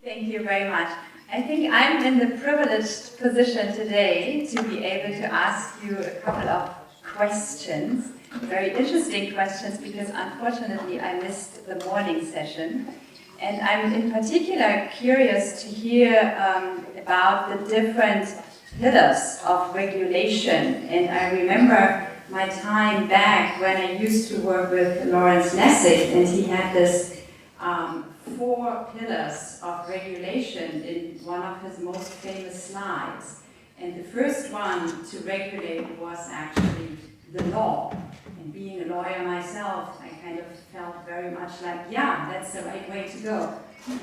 Thank you very much. I think I'm in the privileged position today to be able to ask you a couple of questions, very interesting questions, because unfortunately I missed the morning session. And I'm in particular curious to hear about the different pillars of regulation. And I remember my time back when I used to work with Lawrence Lessig, and he had this 4 pillars of regulation in one of his most famous slides. And the first one to regulate was actually the law. And being a lawyer myself, I kind of felt very much like, yeah, that's the right way to go.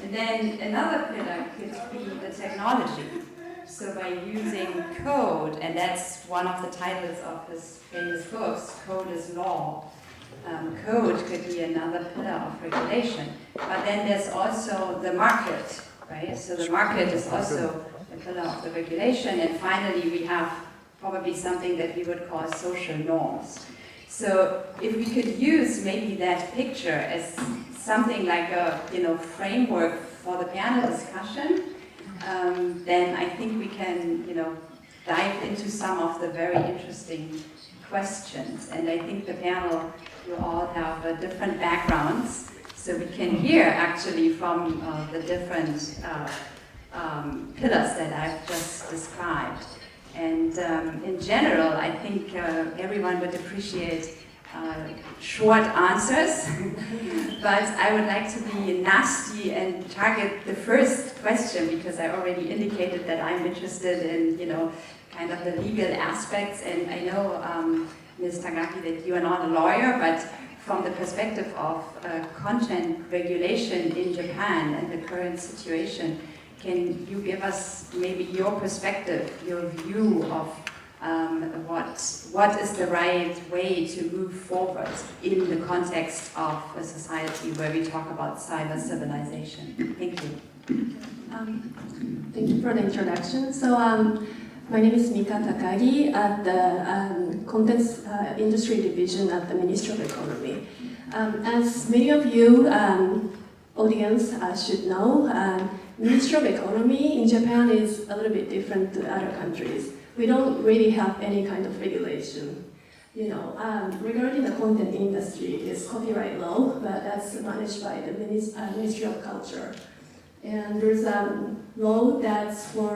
And then another pillar could be the technology. So by using code, and that's one of the titles of his famous books, Code is Law. Code could be another pillar of regulation. But then there's also the market, right? So the market is also a pillar of the regulation. And finally, we have probably something that we would call social norms. So if we could use maybe that picture as something like a framework for the panel discussion, then I think we can dive into some of the very interesting questions. And I think the panel, you all have different backgrounds, so we can hear actually from the different pillars that I've just described. And in general, I think everyone would appreciate short answers, but I would like to be nasty and target the first question, because I already indicated that I'm interested in kind of the legal aspects, and I know, Ms. Takagi, that you are not a lawyer, but from the perspective of content regulation in Japan and the current situation, can you give us maybe your perspective, your view of what is the right way to move forward in the context of a society where we talk about cyber civilization? Thank you. Thank you for the introduction. So my name is MIKA Takagi at the Contents Industry Division at the Ministry of Economy. As many of you audience should know, Ministry of Economy in Japan is a little bit different to other countries. We don't really have any kind of regulation. Regarding the content industry, it's copyright law, but that's managed by the Ministry of Culture. And there's a law that's for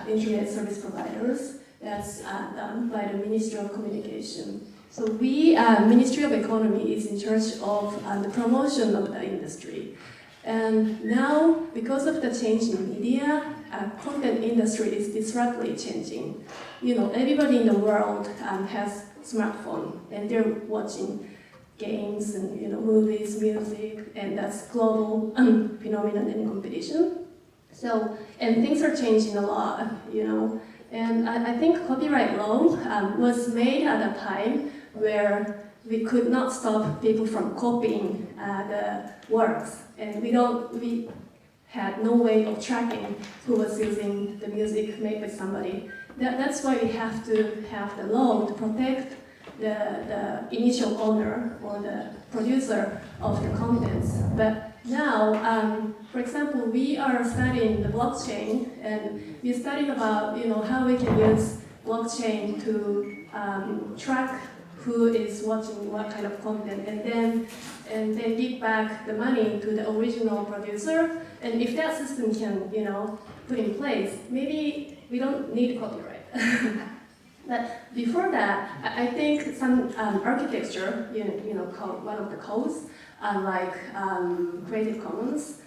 internet service providers, that's done by the Ministry of Communication. So we, Ministry of Economy, is in charge of the promotion of the industry. And now, because of the change in media, content industry is disruptively changing. Everybody in the world has smartphone, and they're watching games and movies, music, and that's global phenomenon and competition. So, and things are changing a lot, And I think copyright law was made at a time where we could not stop people from copying the works, and we had no way of tracking who was using the music made by somebody. That's why we have to have the law to protect the initial owner or the producer of the contents. But now, for example, we are studying the blockchain, and we studied about how we can use blockchain to track who is watching what kind of content, and then give back the money to the original producer. And if that system can, put in place, maybe we don't need copyright. But before that, I think some architecture, one of the codes, like Creative Commons,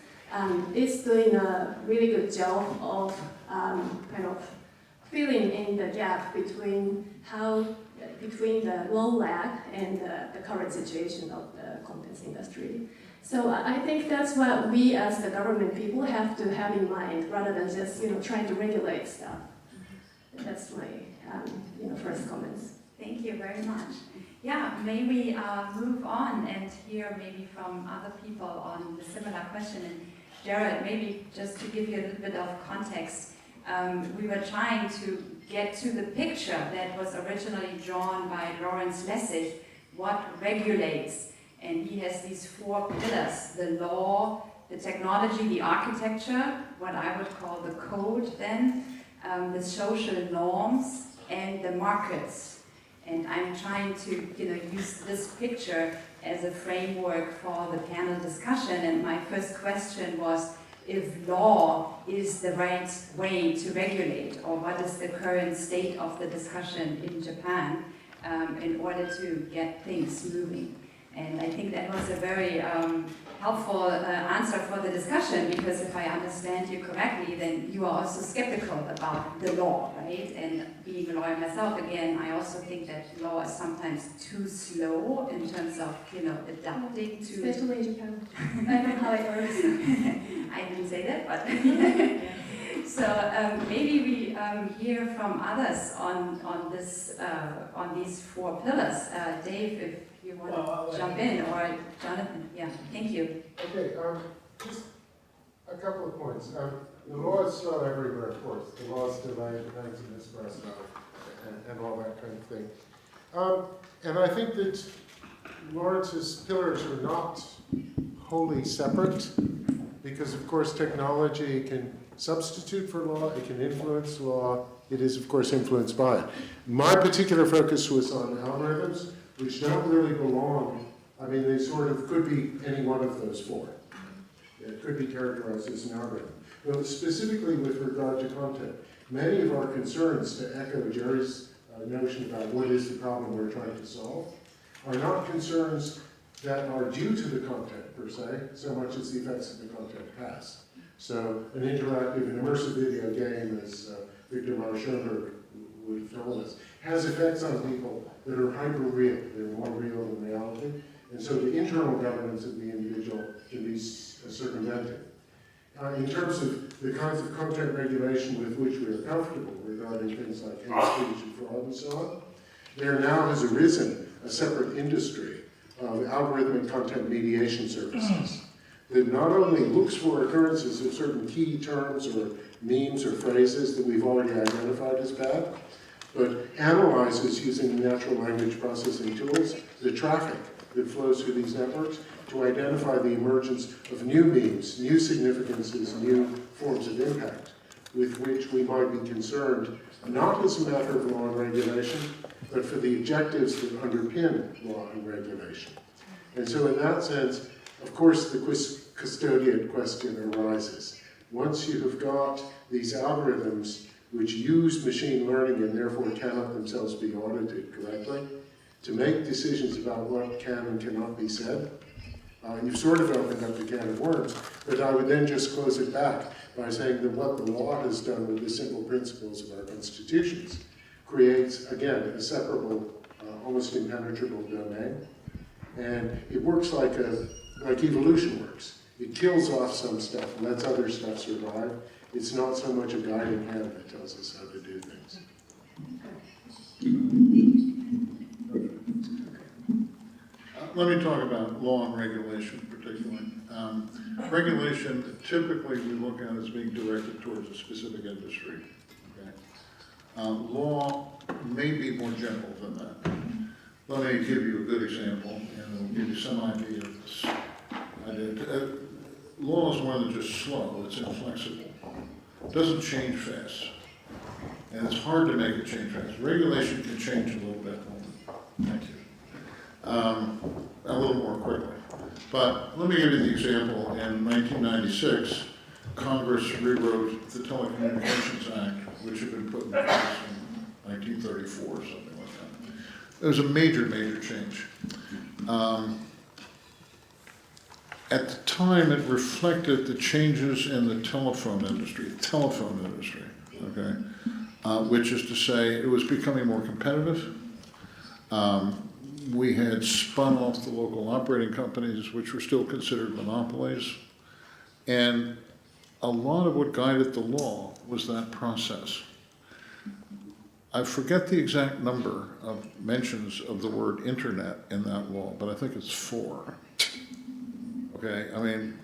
is doing a really good job of kind of filling in the gap between the low lag and the current situation of the contents industry. So I think that's what we as the government people have to have in mind, rather than just trying to regulate stuff. That's my first comments. Thank you very much. Yeah, may we move on and hear maybe from other people on the similar question. And Gerald, maybe just to give you a little bit of context, we were trying to get to the picture that was originally drawn by Lawrence Lessig, what regulates. And he has these 4 pillars: the law, the technology, the architecture, what I would call the code then, the social norms, and the markets. And I'm trying to use this picture as a framework for the panel discussion. And my first question was if law is the right way to regulate, or what is the current state of the discussion in Japan in order to get things moving. And I think that was a very helpful answer for the discussion, because if I understand you correctly, then you are also skeptical about the law, right? And being a lawyer myself, again, I also think that law is sometimes too slow in terms of, adapting to... Especially in Japan. I know how it works. I didn't say that, but... So maybe we hear from others on this on these 4 pillars. Dave, if you want to jump in, or Jonathan. Yeah, thank you. Okay, just a couple of points. The law is still everywhere, of course. The law is still banks and espresso and all that kind of thing. And I think that Lawrence's pillars are not wholly separate, because of course technology can substitute for law, it can influence law, it is of course influenced by it. My particular focus was on algorithms, which don't really belong, I mean they sort of could be any one of those 4. It could be characterized as an algorithm. But specifically with regard to content, many of our concerns, to echo Jerry's notion about what is the problem we're trying to solve, are not concerns that are due to the content per se, so much as the effects that the content has. So an interactive and immersive video game, as Victor Schoenberg would have told us, has effects on people that are hyper-real. They're more real than reality. And so the internal governance of the individual can be circumvented. In terms of the kinds of content regulation with which we are comfortable regarding things like hate speech and fraud and so on, there now has arisen a separate industry of algorithmic content mediation services that not only looks for occurrences of certain key terms or memes or phrases that we've already identified as bad, but analyzes using natural language processing tools the traffic that flows through these networks to identify the emergence of new memes, new significances, new forms of impact with which we might be concerned, not as a matter of law and regulation, but for the objectives that underpin law and regulation. And so in that sense, of course, the custodian question arises. Once you have got these algorithms which use machine learning and therefore cannot themselves be audited correctly, to make decisions about what can and cannot be said, you've sort of opened up the can of worms, but I would then just close it back by saying that what the law has done with the simple principles of our constitutions creates, again, a separable, almost impenetrable domain. And it works like evolution works. It kills off some stuff and lets other stuff survive. It's not so much a guiding hand that tells us how to do things. Let me talk about law and regulation particularly. Regulation, typically we look at as being directed towards a specific industry. Okay? Law may be more general than that. Let me give you a good example, and it'll give you some idea of this. Law is more than just slow, it's inflexible. It doesn't change fast. And it's hard to make it change fast. Regulation can change a little bit. Thank you. A little more quickly. But let me give you the example. In 1996, Congress rewrote the Telecommunications Act, which had been put in place in 1934 or something like that. It was a major, major change. At the time, it reflected the changes in the telephone industry, okay? Which is to say, it was becoming more competitive. We had spun off the local operating companies, which were still considered monopolies. And a lot of what guided the law was that process. I forget the exact number of mentions of the word internet in that law, but I think it's 4. Okay, I mean,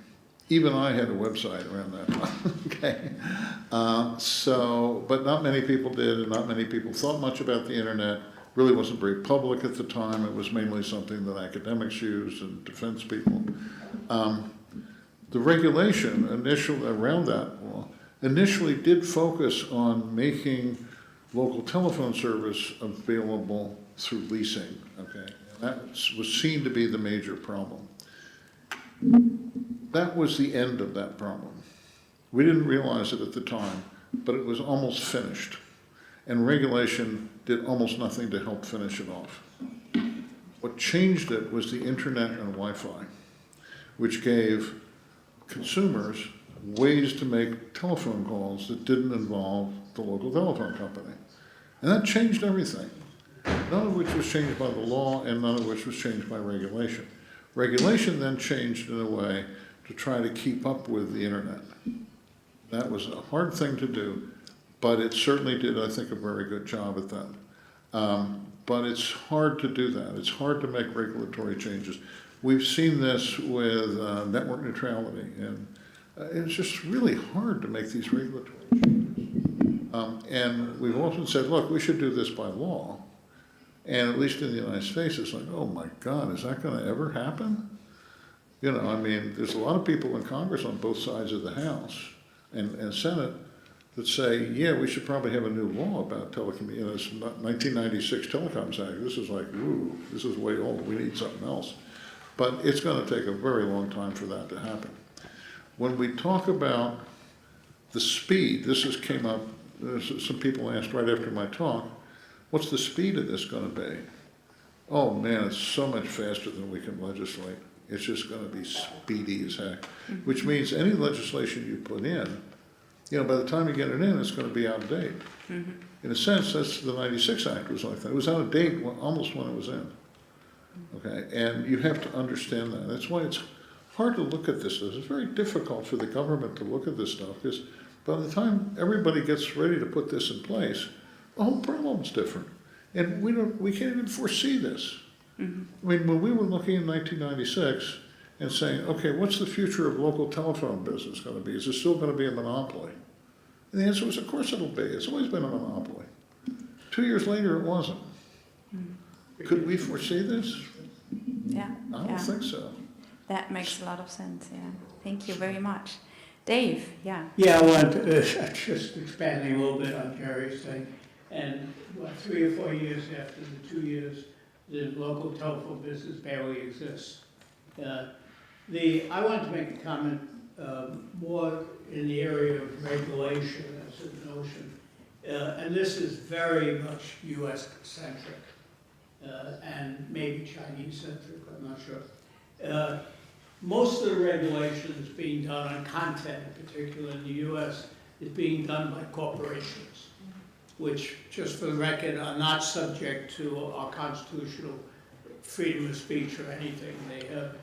even I had a website around that time, okay? But not many people did, and not many people thought much about the internet. Really wasn't very public at the time. It was mainly something that academics used and defense people. the regulation initially around that law initially did focus on making local telephone service available through leasing, okay? And that was seen to be the major problem. That was the end of that problem. We didn't realize it at the time, but it was almost finished. And regulation did almost nothing to help finish it off. What changed it was the internet and Wi-Fi, which gave consumers ways to make telephone calls that didn't involve the local telephone company. And that changed everything, none of which was changed by the law and none of which was changed by regulation. Regulation then changed in a way to try to keep up with the internet. That was a hard thing to do, but it certainly did, I think, a very good job at that. But it's hard to do that. It's hard to make regulatory changes. We've seen this with network neutrality, and it's just really hard to make these regulatory changes. And we've often said, look, we should do this by law. And at least in the United States, it's like, oh my God, is that going to ever happen? You know, I mean, there's a lot of people in Congress on both sides of the House and Senate that say, yeah, we should probably have a new law about telecommunications. You know, it's 1996 Telecoms Act. This is like, ooh, this is way old. We need something else. But it's going to take a very long time for that to happen. When we talk about the speed, this has came up, some people asked right after my talk, what's the speed of this going to be? Oh man, it's so much faster than we can legislate. It's just going to be speedy as heck, which means any legislation you put in, you know, by the time you get it in, it's going to be out of date. In a sense, that's the 96 Act was like that. It was out of date almost when it was in. Okay, and you have to understand that. That's why it's hard to look at this. It's very difficult for the government to look at this stuff because by the time everybody gets ready to put this in place, the whole problem's different. And we can't even foresee this. I mean, when we were looking in 1996 and saying, okay, what's the future of local telephone business going to be? Is it still going to be a monopoly? And the answer was, of course it'll be. It's always been a monopoly. 2 years later, it wasn't. Could we foresee this? Yeah. I don't think so. That makes a lot of sense, yeah. Thank you very much. Dave, yeah. Yeah, I want to, just expanding a little bit on Jerry's thing. And 3 or 4 years after the 2 years, the local telephone business barely exists. I want to make a comment more in the area of regulation as a notion. And this is very much US-centric and maybe Chinese-centric, I'm not sure. Most of the regulations being done on content, in particular in the US, is being done by corporations, which, just for the record, are not subject to our constitutional freedom of speech or anything.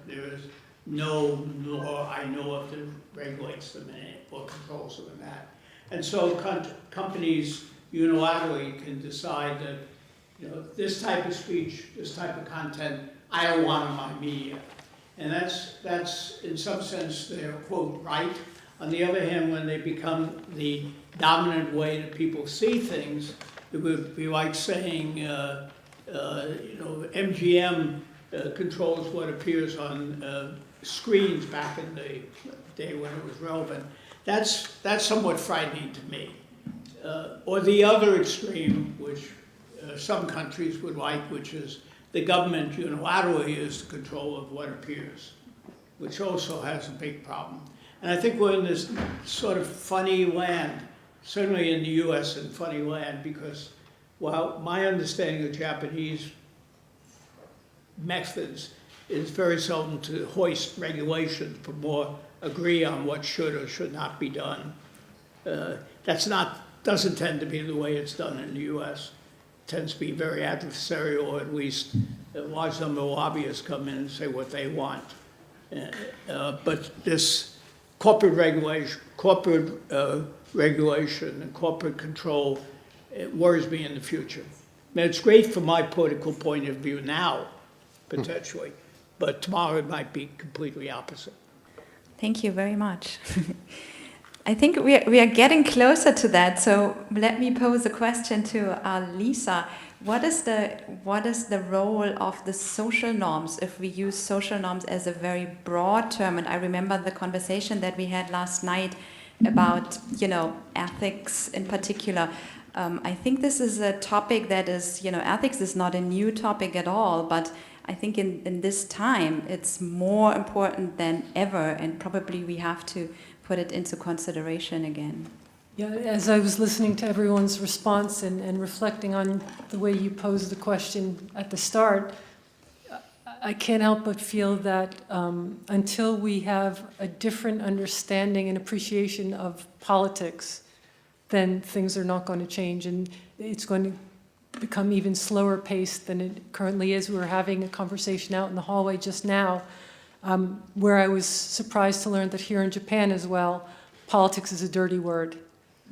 There is no law I know of that regulates them in it or controls them in that. And so companies unilaterally can decide that, you know, this type of speech, this type of content, I don't want in my media. And that's in some sense their quote right. On the other hand, when they become the dominant way that people see things, it would be like saying, you know, MGM controls what appears on screens back in the day when it was relevant. That's somewhat frightening to me. Or the other extreme, which some countries would like, which is the government unilaterally is the control of what appears, which also has a big problem. And I think we're in this sort of funny land, certainly in the US in funny land, because while my understanding of Japanese methods is very seldom to hoist regulations, but more agree on what should or should not be done. Doesn't tend to be the way it's done in the US. It tends to be very adversarial, or at least a large number of lobbyists come in and say what they want. But this corporate regulation and corporate control, it worries me in the future. I mean, it's great from my political point of view now, potentially, but tomorrow it might be completely opposite. Thank you very much. I think we are getting closer to that. So let me pose a question to Lisa. What is the role of the social norms, if we use social norms as a very broad term? And I remember the conversation that we had last night about, ethics in particular. I think this is a topic that is, ethics is not a new topic at all, but I think in this time it's more important than ever, and probably we have to put it into consideration again. Yeah, as I was listening to everyone's response and reflecting on the way you posed the question at the start, I can't help but feel that until we have a different understanding and appreciation of politics, then things are not going to change, and it's going to become even slower paced than it currently is. We were having a conversation out in the hallway just now where I was surprised to learn that here in Japan as well, politics is a dirty word.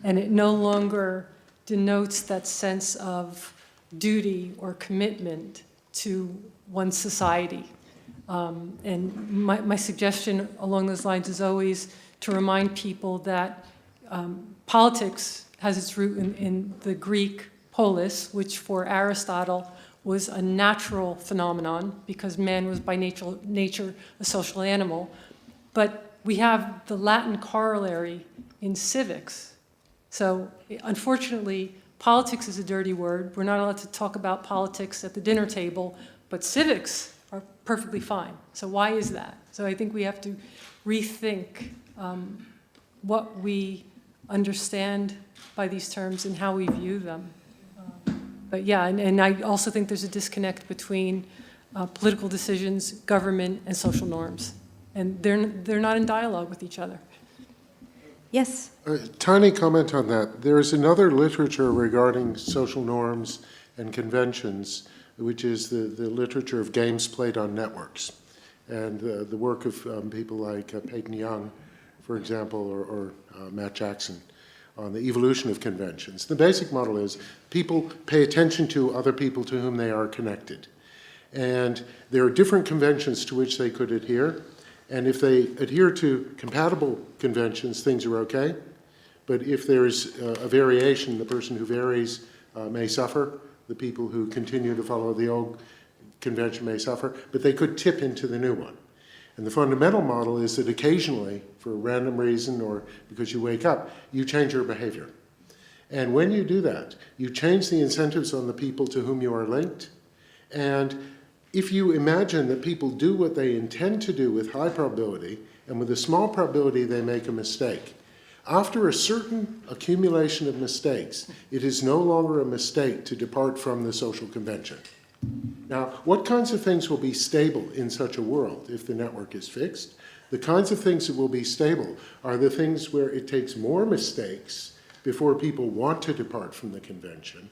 And it no longer denotes that sense of duty or commitment to one's society. And my suggestion along those lines is always to remind people that politics has its root in the Greek polis, which for Aristotle was a natural phenomenon because man was by nature a social animal. But we have the Latin corollary in civics. So unfortunately, politics is a dirty word. We're not allowed to talk about politics at the dinner table, but civics are perfectly fine. So why is that? So I think we have to rethink what we understand by these terms and how we view them. But yeah, and I also think there's a disconnect between political decisions, government, and social norms. And they're not in dialogue with each other. Yes. A tiny comment on that. There is another literature regarding social norms and conventions, which is the literature of games played on networks. And the work of people like Peyton Young, for example, or Matt Jackson, on the evolution of conventions. The basic model is people pay attention to other people to whom they are connected. And there are different conventions to which they could adhere. And if they adhere to compatible conventions, things are okay. But if there's a variation, the person who varies may suffer. The people who continue to follow the old convention may suffer, but they could tip into the new one. And the fundamental model is that occasionally, for a random reason or because you wake up, you change your behavior. And when you do that, you change the incentives on the people to whom you are linked. And if you imagine that people do what they intend to do with high probability, and with a small probability they make a mistake, after a certain accumulation of mistakes, it is no longer a mistake to depart from the social convention. Now, what kinds of things will be stable in such a world if the network is fixed? The kinds of things that will be stable are the things where it takes more mistakes before people want to depart from the convention.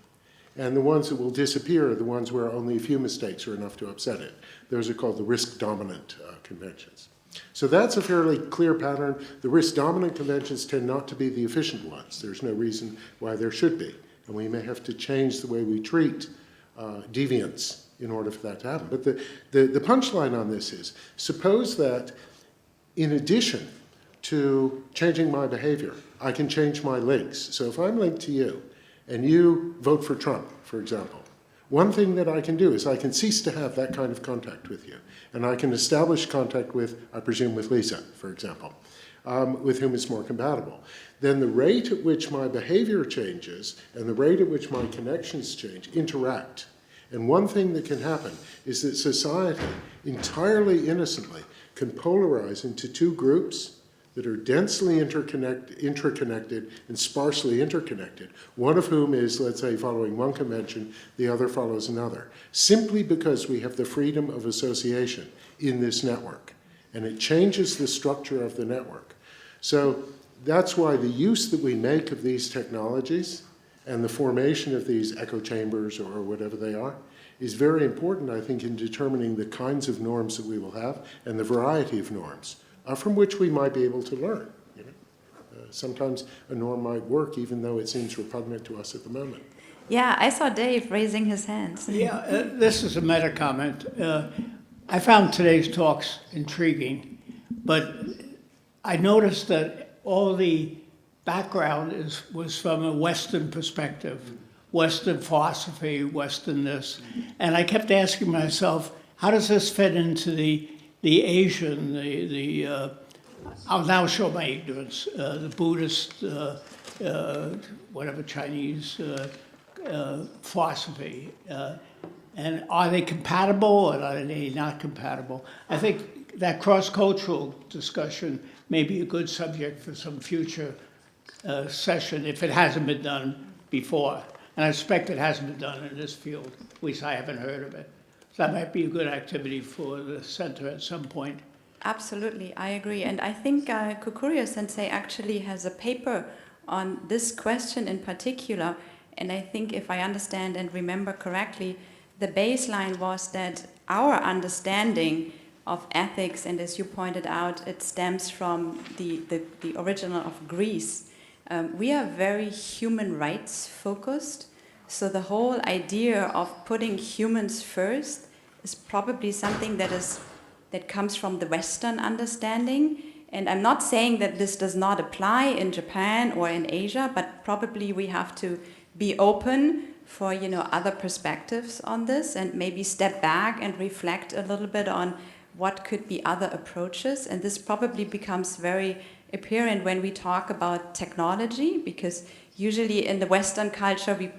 And the ones that will disappear are the ones where only a few mistakes are enough to upset it. Those are called the risk-dominant conventions. So that's a fairly clear pattern. The risk-dominant conventions tend not to be the efficient ones. There's no reason why there should be. And we may have to change the way we treat deviance in order for that to happen. But the punchline on this is, suppose that in addition to changing my behavior, I can change my links. So if I'm linked to you, and you vote for Trump, for example, one thing that I can do is I can cease to have that kind of contact with you. And I can establish contact with, I presume, with Lisa, for example, with whom it's more compatible. Then the rate at which my behavior changes and the rate at which my connections change interact. And one thing that can happen is that society, entirely innocently, can polarize into two groups that are densely interconnected and sparsely interconnected, one of whom is, let's say, following one convention, the other follows another, simply because we have the freedom of association in this network. And it changes the structure of the network. So that's why the use that we make of these technologies and the formation of these echo chambers or whatever they are is very important, I think, in determining the kinds of norms that we will have and the variety of norms from which we might be able to learn. You know? Sometimes a norm might work even though it seems repugnant to us at the moment. Yeah, I saw Dave raising his hands. Yeah, this is a meta comment. I found today's talks intriguing, but I noticed that all the background was from a Western perspective, Western philosophy, Western this. And I kept asking myself, how does this fit into the Asian, I'll now show my ignorance, the Buddhist, whatever Chinese philosophy. And are they compatible or are they not compatible? I think that cross-cultural discussion may be a good subject for some future session if it hasn't been done before. And I suspect it hasn't been done in this field, at least I haven't heard of it. So that might be a good activity for the center at some point. Absolutely, I agree. And I think Kukurio-sensei actually has a paper on this question in particular. And I think if I understand and remember correctly, the baseline was that our understanding of ethics, and as you pointed out, it stems from the original of Greece. We are very human rights focused. So the whole idea of putting humans first is probably something that comes from the Western understanding. And I'm not saying that this does not apply in Japan or in Asia, but probably we have to be open for other perspectives on this and maybe step back and reflect a little bit on what could be other approaches. And this probably becomes very apparent when we talk about technology, because usually in the Western culture, we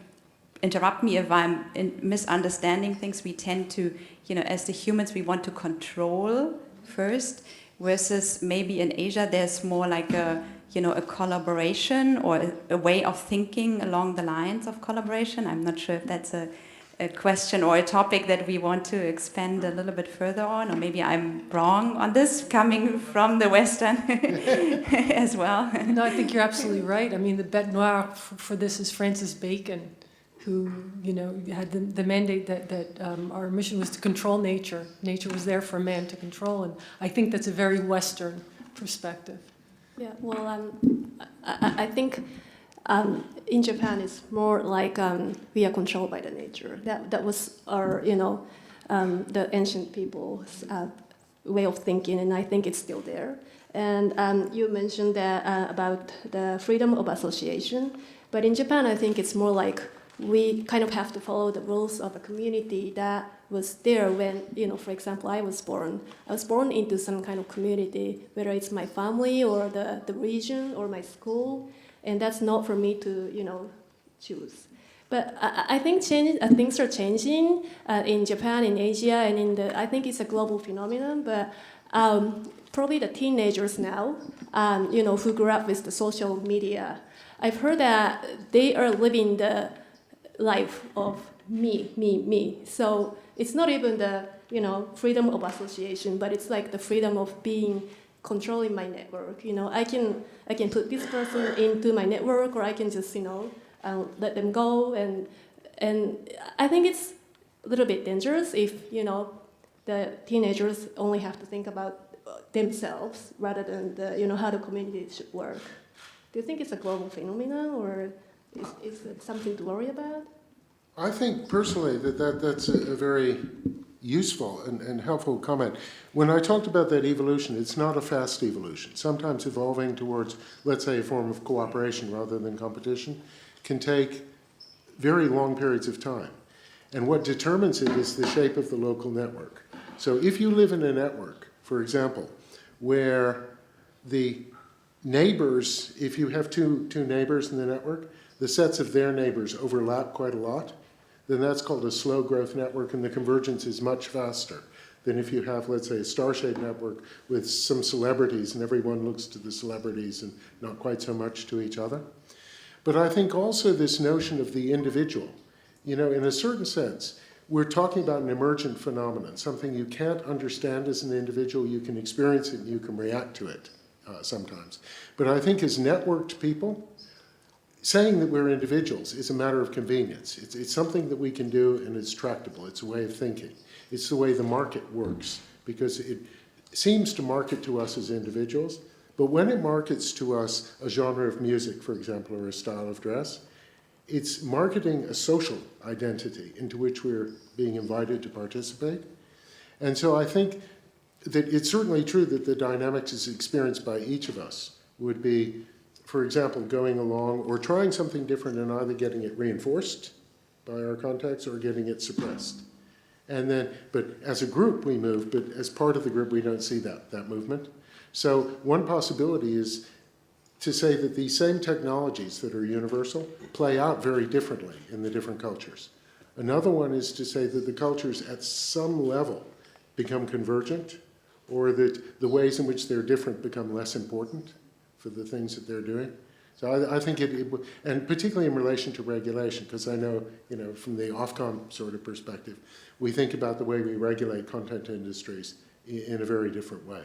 interrupt me if I'm misunderstanding things, we tend to, as the humans, we want to control first, versus maybe in Asia, there's more like a collaboration or a way of thinking along the lines of collaboration. I'm not sure if that's a question or a topic that we want to expand a little bit further on, or maybe I'm wrong on this, coming from the Western as well. No, I think you're absolutely right. I mean, the bête noire for this is Francis Bacon, who had the mandate that our mission was to control nature. Nature was there for man to control, and I think that's a very Western perspective. Yeah, well, I think in Japan it's more like we are controlled by the nature. That was our, the ancient people's way of thinking, and I think it's still there. And you mentioned that about the freedom of association, but in Japan I think it's more like we kind of have to follow the rules of a community that was there when, for example, I was born. I was born into some kind of community, whether it's my family or the region or my school, and that's not for me to, choose. But I think things are changing in Japan, in Asia, and I think it's a global phenomenon, but probably the teenagers now, who grew up with the social media, I've heard that they are living the life of me. So it's not even the, freedom of association, but it's like the freedom of controlling my network. I can put this person into my network, or I can just, let them go. And I think it's a little bit dangerous if, the teenagers only have to think about themselves rather than how the community should work. Do you think it's a global phenomenon, or is it something to worry about? I think personally that's a very useful and helpful comment. When I talked about that evolution, it's not a fast evolution. Sometimes evolving towards, let's say, a form of cooperation rather than competition can take very long periods of time. And what determines it is the shape of the local network. So if you live in a network, for example, where the neighbors, if you have two neighbors in the network, the sets of their neighbors overlap quite a lot, then that's called a slow growth network, and the convergence is much faster than if you have, let's say, a star-shaped network with some celebrities and everyone looks to the celebrities and not quite so much to each other. But I think also this notion of the individual, in a certain sense, we're talking about an emergent phenomenon, something you can't understand as an individual, you can experience it and you can react to it sometimes. But I think as networked people, saying that we're individuals is a matter of convenience. It's something that we can do, and it's tractable. It's a way of thinking. It's the way the market works, because it seems to market to us as individuals, but when it markets to us a genre of music, for example, or a style of dress, it's marketing a social identity into which we're being invited to participate. And so I think that it's certainly true that the dynamics as experienced by each of us would be for example, going along or trying something different and either getting it reinforced by our contacts or getting it suppressed. And then, but as a group we move, but as part of the group we don't see that movement. So one possibility is to say that these same technologies that are universal play out very differently in the different cultures. Another one is to say that the cultures at some level become convergent, or that the ways in which they're different become less important for the things that they're doing. So I think and particularly in relation to regulation, because I know, from the Ofcom sort of perspective, we think about the way we regulate content industries in a very different way.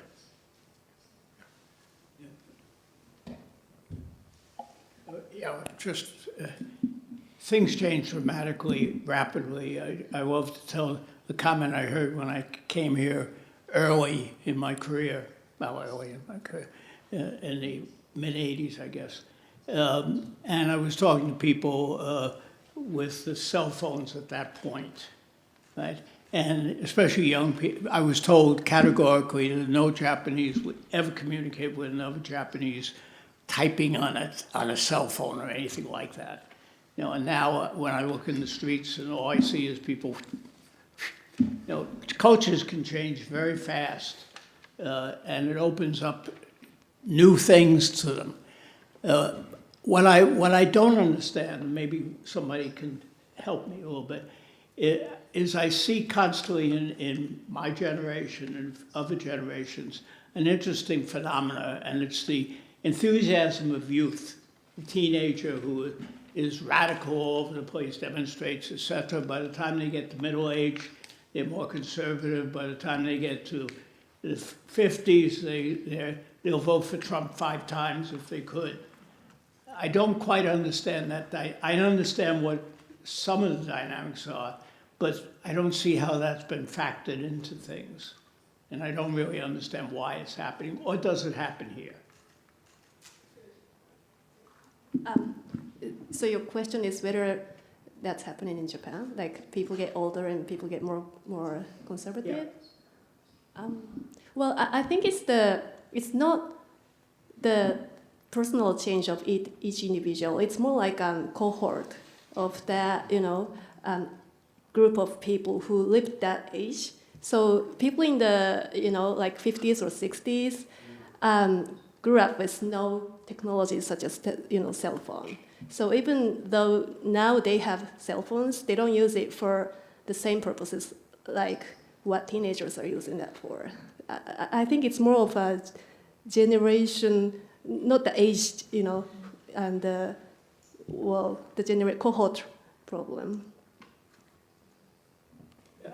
Things change dramatically, rapidly. I love to tell the comment I heard when I came here early in my career, in the mid-'80s, I guess. And I was talking to people with the cell phones at that point, right? And especially young people. I was told categorically that no Japanese would ever communicate with another Japanese typing on a cell phone or anything like that. And now when I look in the streets and all I see is people, cultures can change very fast, and it opens up new things to them. What I don't understand, and maybe somebody can help me a little bit, is I see constantly in my generation and other generations an interesting phenomena, and it's the enthusiasm of youth. A teenager who is radical all over the place, demonstrates, etc. By the time they get to middle age, they're more conservative. By the time they get to the 50s, they'll vote for Trump 5 times if they could. I don't quite understand that. I understand what some of the dynamics are, but I don't see how that's been factored into things. And I don't really understand why it's happening, or does it happen here? So your question is whether that's happening in Japan, like people get older and people get more conservative? Yeah. Well, I think it's not the personal change of each individual. It's more like a cohort of that, group of people who lived that age. So people in the, like 50s or 60s grew up with no technology such as, cell phone. So even though now they have cell phones, they don't use it for the same purposes like what teenagers are using that for. I think it's more of a generation, not the age, and the cohort problem.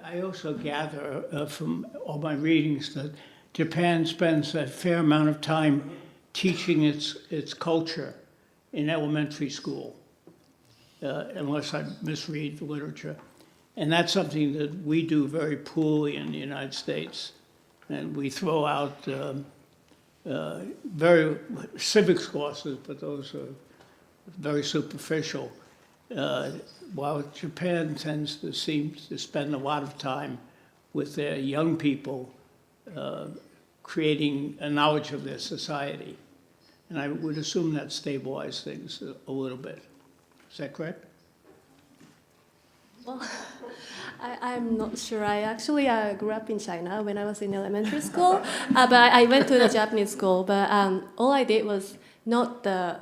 I also gather from all my readings that Japan spends a fair amount of time teaching its culture in elementary school, unless I misread the literature. And that's something that we do very poorly in the United States. And we throw out very civics courses, but those are very superficial. While Japan tends to seem to spend a lot of time with their young people creating a knowledge of their society. And I would assume that stabilized things a little bit. Is that correct? Well, I'm not sure. I actually grew up in China when I was in elementary school, but I went to the Japanese school. But all I did was not the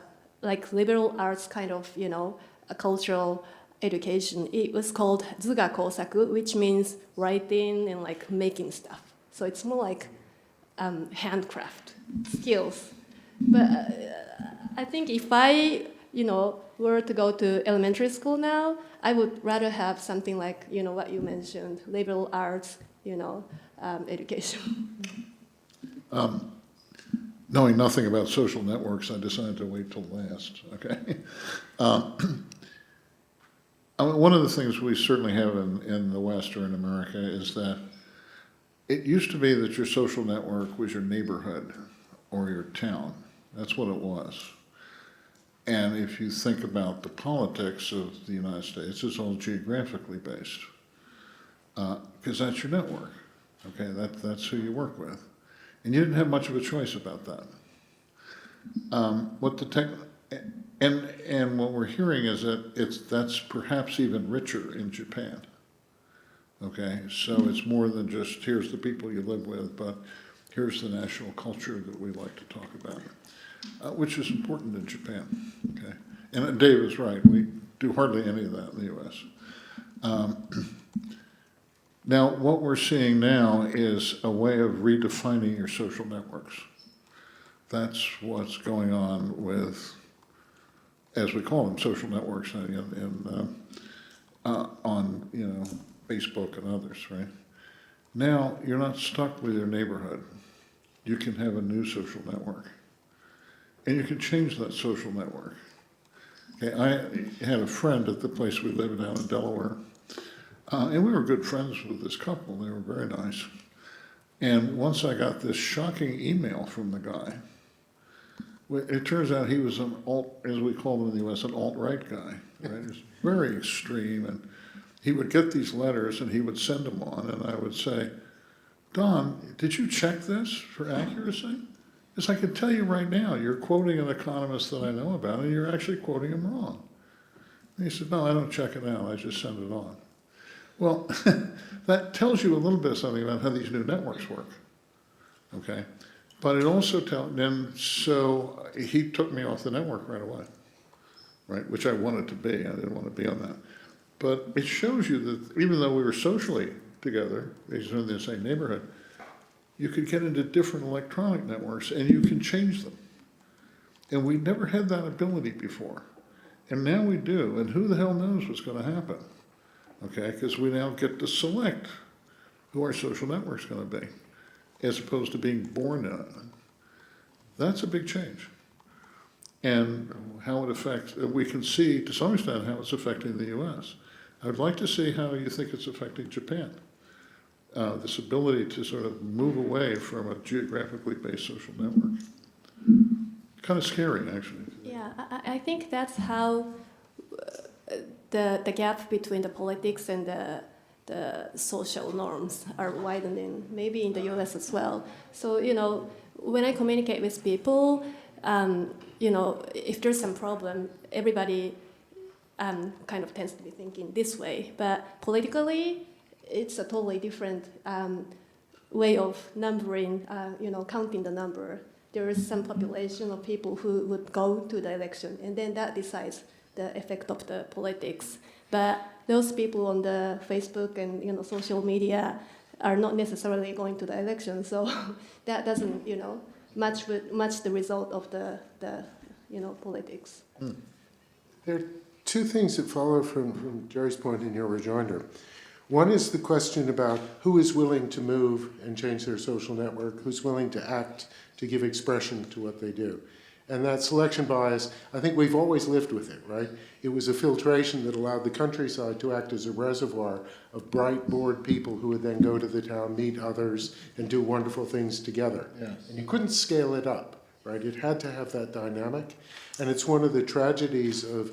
liberal arts kind of, a cultural education. It was called Zuga Kosaku, which means writing and making stuff. So it's more like handcraft skills. But I think if I, were to go to elementary school now, I would rather have something like, what you mentioned, liberal arts, education. Knowing nothing about social networks, I decided to wait till last, okay? One of the things we certainly have in the West or in America is that it used to be that your social network was your neighborhood or your town. That's what it was. And if you think about the politics of the United States, it's all geographically based, because that's your network, okay? That's who you work with. And you didn't have much of a choice about that. What the tech, and what we're hearing is that that's perhaps even richer in Japan. Okay, so it's more than just here's the people you live with, but here's the national culture that we like to talk about, which is important in Japan. Okay, and Dave is right. We do hardly any of that in the U.S. Now, what we're seeing now is a way of redefining your social networks. That's what's going on with, as we call them, social networks on Facebook and others, right? Now you're not stuck with your neighborhood. You can have a new social network, and you can change that social network. Okay, I had a friend at the place we live down in Delaware, and we were good friends with this couple. They were very nice. And once I got this shocking email from the guy. It turns out he was an alt, as we call them in the U.S., an alt-right guy, right? He was very extreme, and he would get these letters and he would send them on, and I would say, Don, did you check this for accuracy? Because I can tell you right now, you're quoting an economist that I know about, and you're actually quoting him wrong. And he said, no, I don't check it out, I just send it on. Well, that tells you a little bit something about how these new networks work, okay? But it also so he took me off the network right away, right? Which I wanted to be. I didn't want to be on that. But it shows you that even though we were socially together, in the same neighborhood, you could get into different electronic networks and you can change them. And we never had that ability before. And now we do. And who the hell knows what's going to happen? Okay, because we now get to select who our social network's going to be, as opposed to being born in it. That's a big change. And how it affects, we can see to some extent how it's affecting the US. I would like to see how you think it's affecting Japan. This ability to sort of move away from a geographically based social network. Kind of scary, actually. Yeah, I think that's how the gap between the politics and the social norms are widening, maybe in the US as well. So, when I communicate with people, if there's some problem, everybody kind of tends to be thinking this way. But politically, it's a totally different way of numbering, counting the number. There is some population of people who would go to the election, and then that decides the effect of the politics. But those people on the Facebook and social media are not necessarily going to the election, so that doesn't match the result of the politics. There are two things that follow from Jerry's point in your rejoinder. One is the question about who is willing to move and change their social network, who's willing to act to give expression to what they do. And that selection bias, I think we've always lived with it, right? It was a filtration that allowed the countryside to act as a reservoir of bright, bored people who would then go to the town, meet others, and do wonderful things together. Yes. And you couldn't scale it up, right? It had to have that dynamic. And it's one of the tragedies of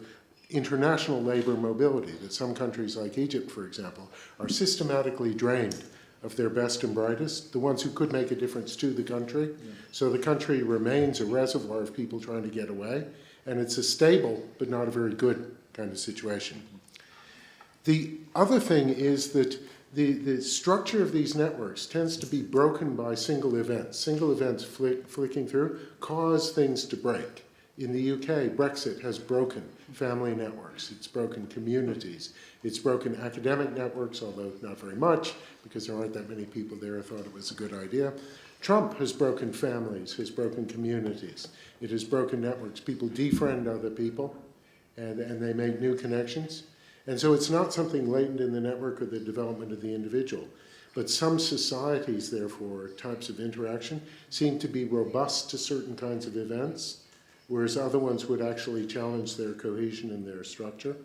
international labor mobility, that some countries like Egypt, for example, are systematically drained of their best and brightest, the ones who could make a difference to the country. Yeah. So the country remains a reservoir of people trying to get away, and it's a stable but not a very good kind of situation. The other thing is that the structure of these networks tends to be broken by single events. Single events flicking through cause things to break. In the UK, Brexit has broken family networks. It's broken communities. It's broken academic networks, although not very much, because there aren't that many people there who thought it was a good idea. Trump has broken families, has broken communities. It has broken networks. People defriend other people, and they make new connections. And so it's not something latent in the network or the development of the individual. But some societies, therefore, types of interaction, seem to be robust to certain kinds of events, whereas other ones would actually challenge their cohesion and their structure.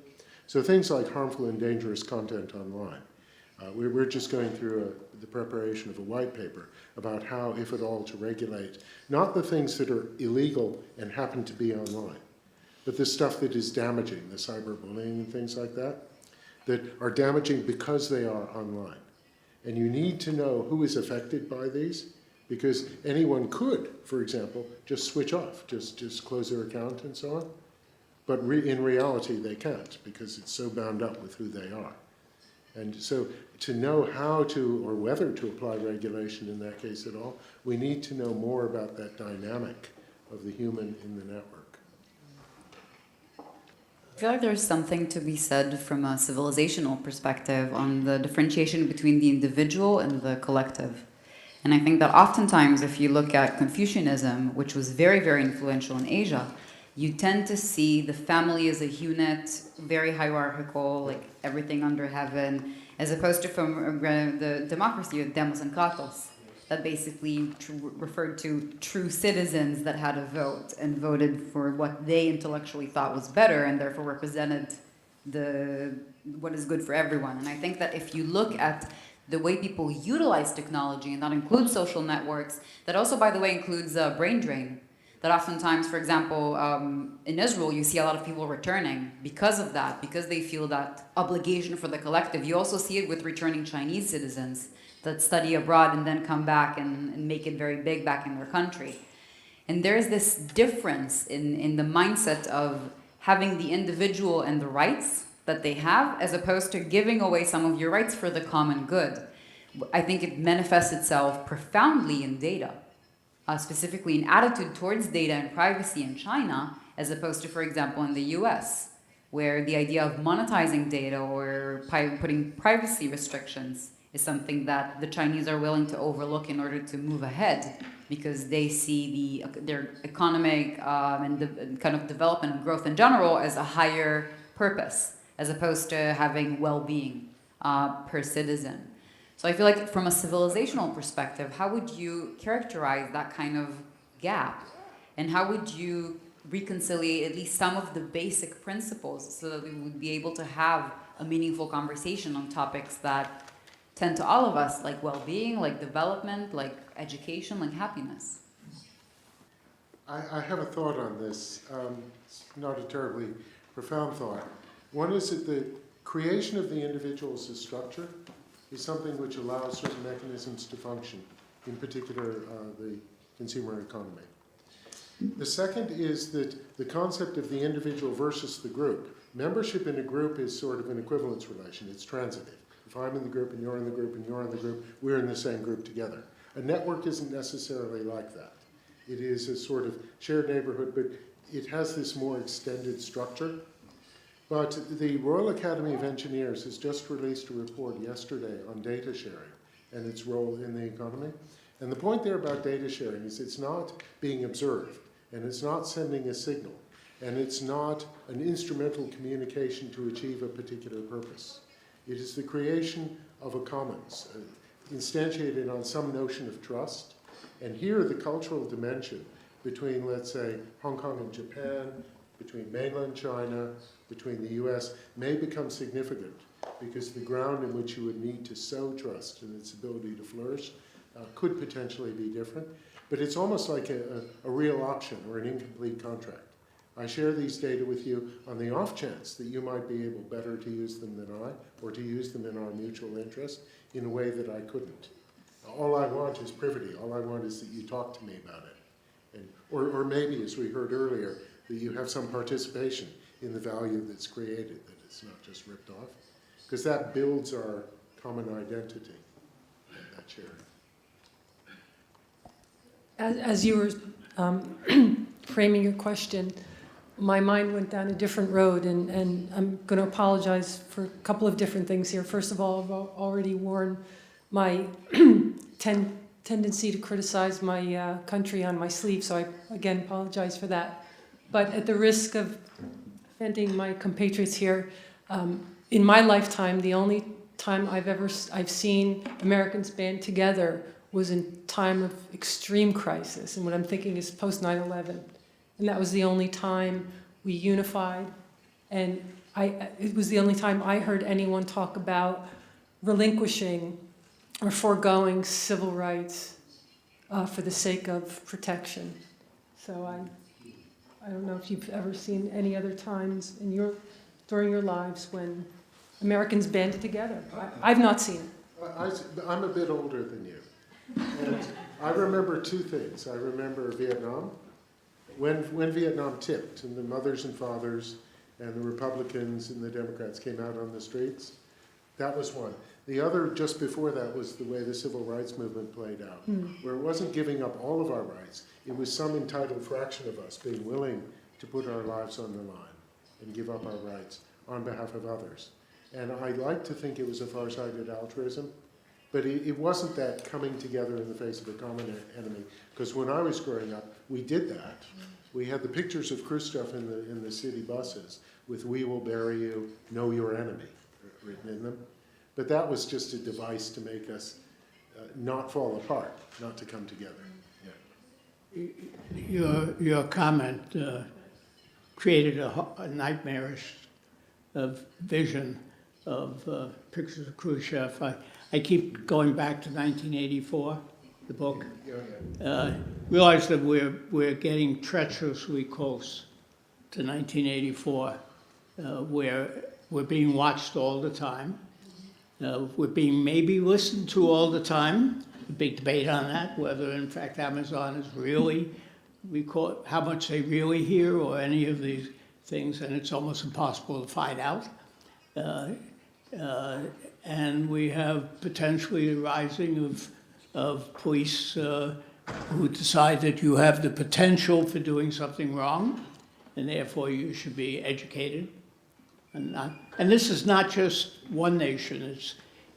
So things like harmful and dangerous content online. We're just going through the preparation of a white paper about how, if at all, to regulate not the things that are illegal and happen to be online, but the stuff that is damaging, the cyberbullying and things like that, that are damaging because they are online. And you need to know who is affected by these, Because anyone could, for example, just switch off, just close their account and so on. But in reality, they can't, because it's so bound up with who they are. And so to know how to, or whether to apply regulation in that case at all, we need to know more about that dynamic of the human in the network. I feel like there's something to be said from a civilizational perspective on the differentiation between the individual and the collective. And I think that oftentimes, if you look at Confucianism, which was very, very influential in Asia, you tend to see the family as a unit, very hierarchical, like everything under heaven, as opposed to from the democracy of demos and kratos, that basically referred to true citizens that had a vote and voted for what they intellectually thought was better and therefore represented what is good for everyone. And I think that if you look at the way people utilize technology, and that includes social networks, that also, by the way, includes brain drain. That oftentimes, for example, in Israel, you see a lot of people returning because of that, because they feel that obligation for the collective. You also see it with returning Chinese citizens that study abroad and then come back and make it very big back in their country. And there's this difference in the mindset of having the individual and the rights that they have, as opposed to giving away some of your rights for the common good. I think it manifests itself profoundly in data. Specifically in attitude towards data and privacy in China, as opposed to, for example, in the US, where the idea of monetizing data or putting privacy restrictions is something that the Chinese are willing to overlook in order to move ahead, because they see their economic and the kind of development and growth in general as a higher purpose, as opposed to having well-being per citizen. So I feel like from a civilizational perspective, how would you characterize that kind of gap? And how would you reconcile at least some of the basic principles so that we would be able to have a meaningful conversation on topics that tend to all of us, like well-being, like development, like education, like happiness? I have a thought on this. It's not a terribly profound thought. One is that the creation of the individual as a structure is something which allows certain mechanisms to function, in particular the consumer economy. The second is that the concept of the individual versus the group. Membership in a group is sort of an equivalence relation. It's transitive. If I'm in the group and you're in the group and you're in the group, we're in the same group together. A network isn't necessarily like that. It is a sort of shared neighborhood, but it has this more extended structure. But the Royal Academy of Engineers has just released a report yesterday on data sharing and its role in the economy. And the point there about data sharing is it's not being observed, and it's not sending a signal, and it's not an instrumental communication to achieve a particular purpose. It is the creation of a commons, instantiated on some notion of trust. And here the cultural dimension between, let's say, Hong Kong and Japan, between mainland China, between the US, may become significant, because the ground in which you would need to sow trust and its ability to flourish could potentially be different. But it's almost like a real option or an incomplete contract. I share these data with you on the off chance that you might be able better to use them than I, or to use them in our mutual interest in a way that I couldn't. All I want is privity. All I want is that you talk to me about it. And, or maybe, as we heard earlier, that you have some participation in the value that's created, that it's not just ripped off. Because that builds our common identity, that sharing. As you were framing your question, my mind went down a different road, and I'm going to apologize for a couple of different things here. First of all, I've already warned my tendency to criticize my country on my sleeve, so I again apologize for that. But at the risk of offending my compatriots here, in my lifetime, the only time I've seen Americans band together was in time of extreme crisis, and what I'm thinking is post 9/11. And that was the only time we unified, and it was the only time I heard anyone talk about relinquishing or foregoing civil rights for the sake of protection. So I don't know if you've ever seen any other times during your lives when Americans banded together. I've not seen it. I'm a bit older than you. And I remember two things. I remember Vietnam, when Vietnam tipped and the mothers and fathers and the Republicans and the Democrats came out on the streets. That was one. The other, just before that, was the way the civil rights movement played out, where it wasn't giving up all of our rights. It was some entitled fraction of us being willing to put our lives on the line and give up our rights on behalf of others. And I like to think it was a far-sighted altruism, but it wasn't that coming together in the face of a common enemy. Because when I was growing up, we did that. We had the pictures of Khrushchev in the city buses with "We will bury you, know your enemy" written in them. But that was just a device to make us not fall apart, not to come together. Yeah. Your comment created a nightmarish vision of pictures of Khrushchev. I keep going back to 1984, the book. Realize that we're getting treacherously close to 1984, where we're being watched all the time. We're being maybe listened to all the time. A big debate on that, whether in fact Amazon is really, how much they really hear or any of these things, and it's almost impossible to find out. And we have potentially the rising of police who decide that you have the potential for doing something wrong, and therefore you should be educated. And this is not just one nation,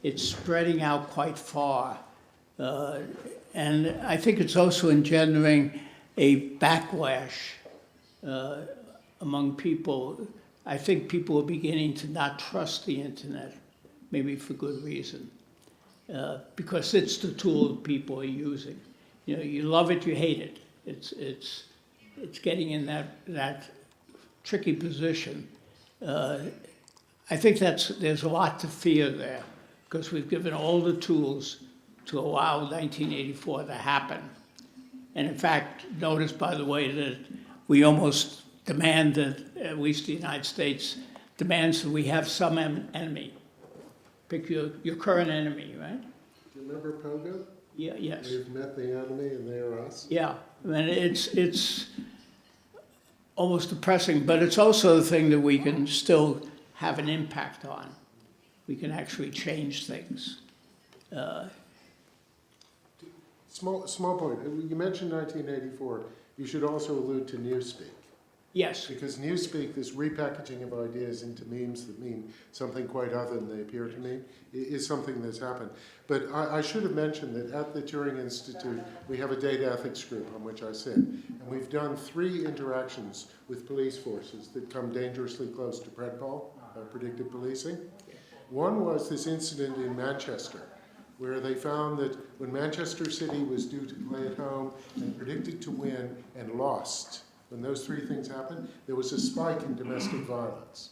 it's spreading out quite far. And I think it's also engendering a backlash among people. I think people are beginning to not trust the internet, maybe for good reason, because it's the tool people are using. You know, you love it, you hate it. It's getting in that tricky position. I think there's a lot to fear there, because we've given all the tools to allow 1984 to happen. And in fact, notice, by the way, that we almost demand that, at least the United States, demands that we have some enemy. Pick your current enemy, right? Do you remember Pogo? Yeah, yes. We've met the enemy and they are us. Yeah, I mean, it's almost depressing, but it's also the thing that we can still have an impact on. We can actually change things. Small point. You mentioned 1984. You should also allude to Newspeak. Yes. Because Newspeak, this repackaging of ideas into memes that mean something quite other than they appear to mean, is something that's happened. But I should have mentioned that at the Turing Institute, we have a data ethics group on which I sit. And we've done 3 interactions with police forces that come dangerously close to predpol, predictive policing. One was this incident in Manchester, where they found that when Manchester City was due to play at home and predicted to win and lost, when those 3 things happened, there was a spike in domestic violence.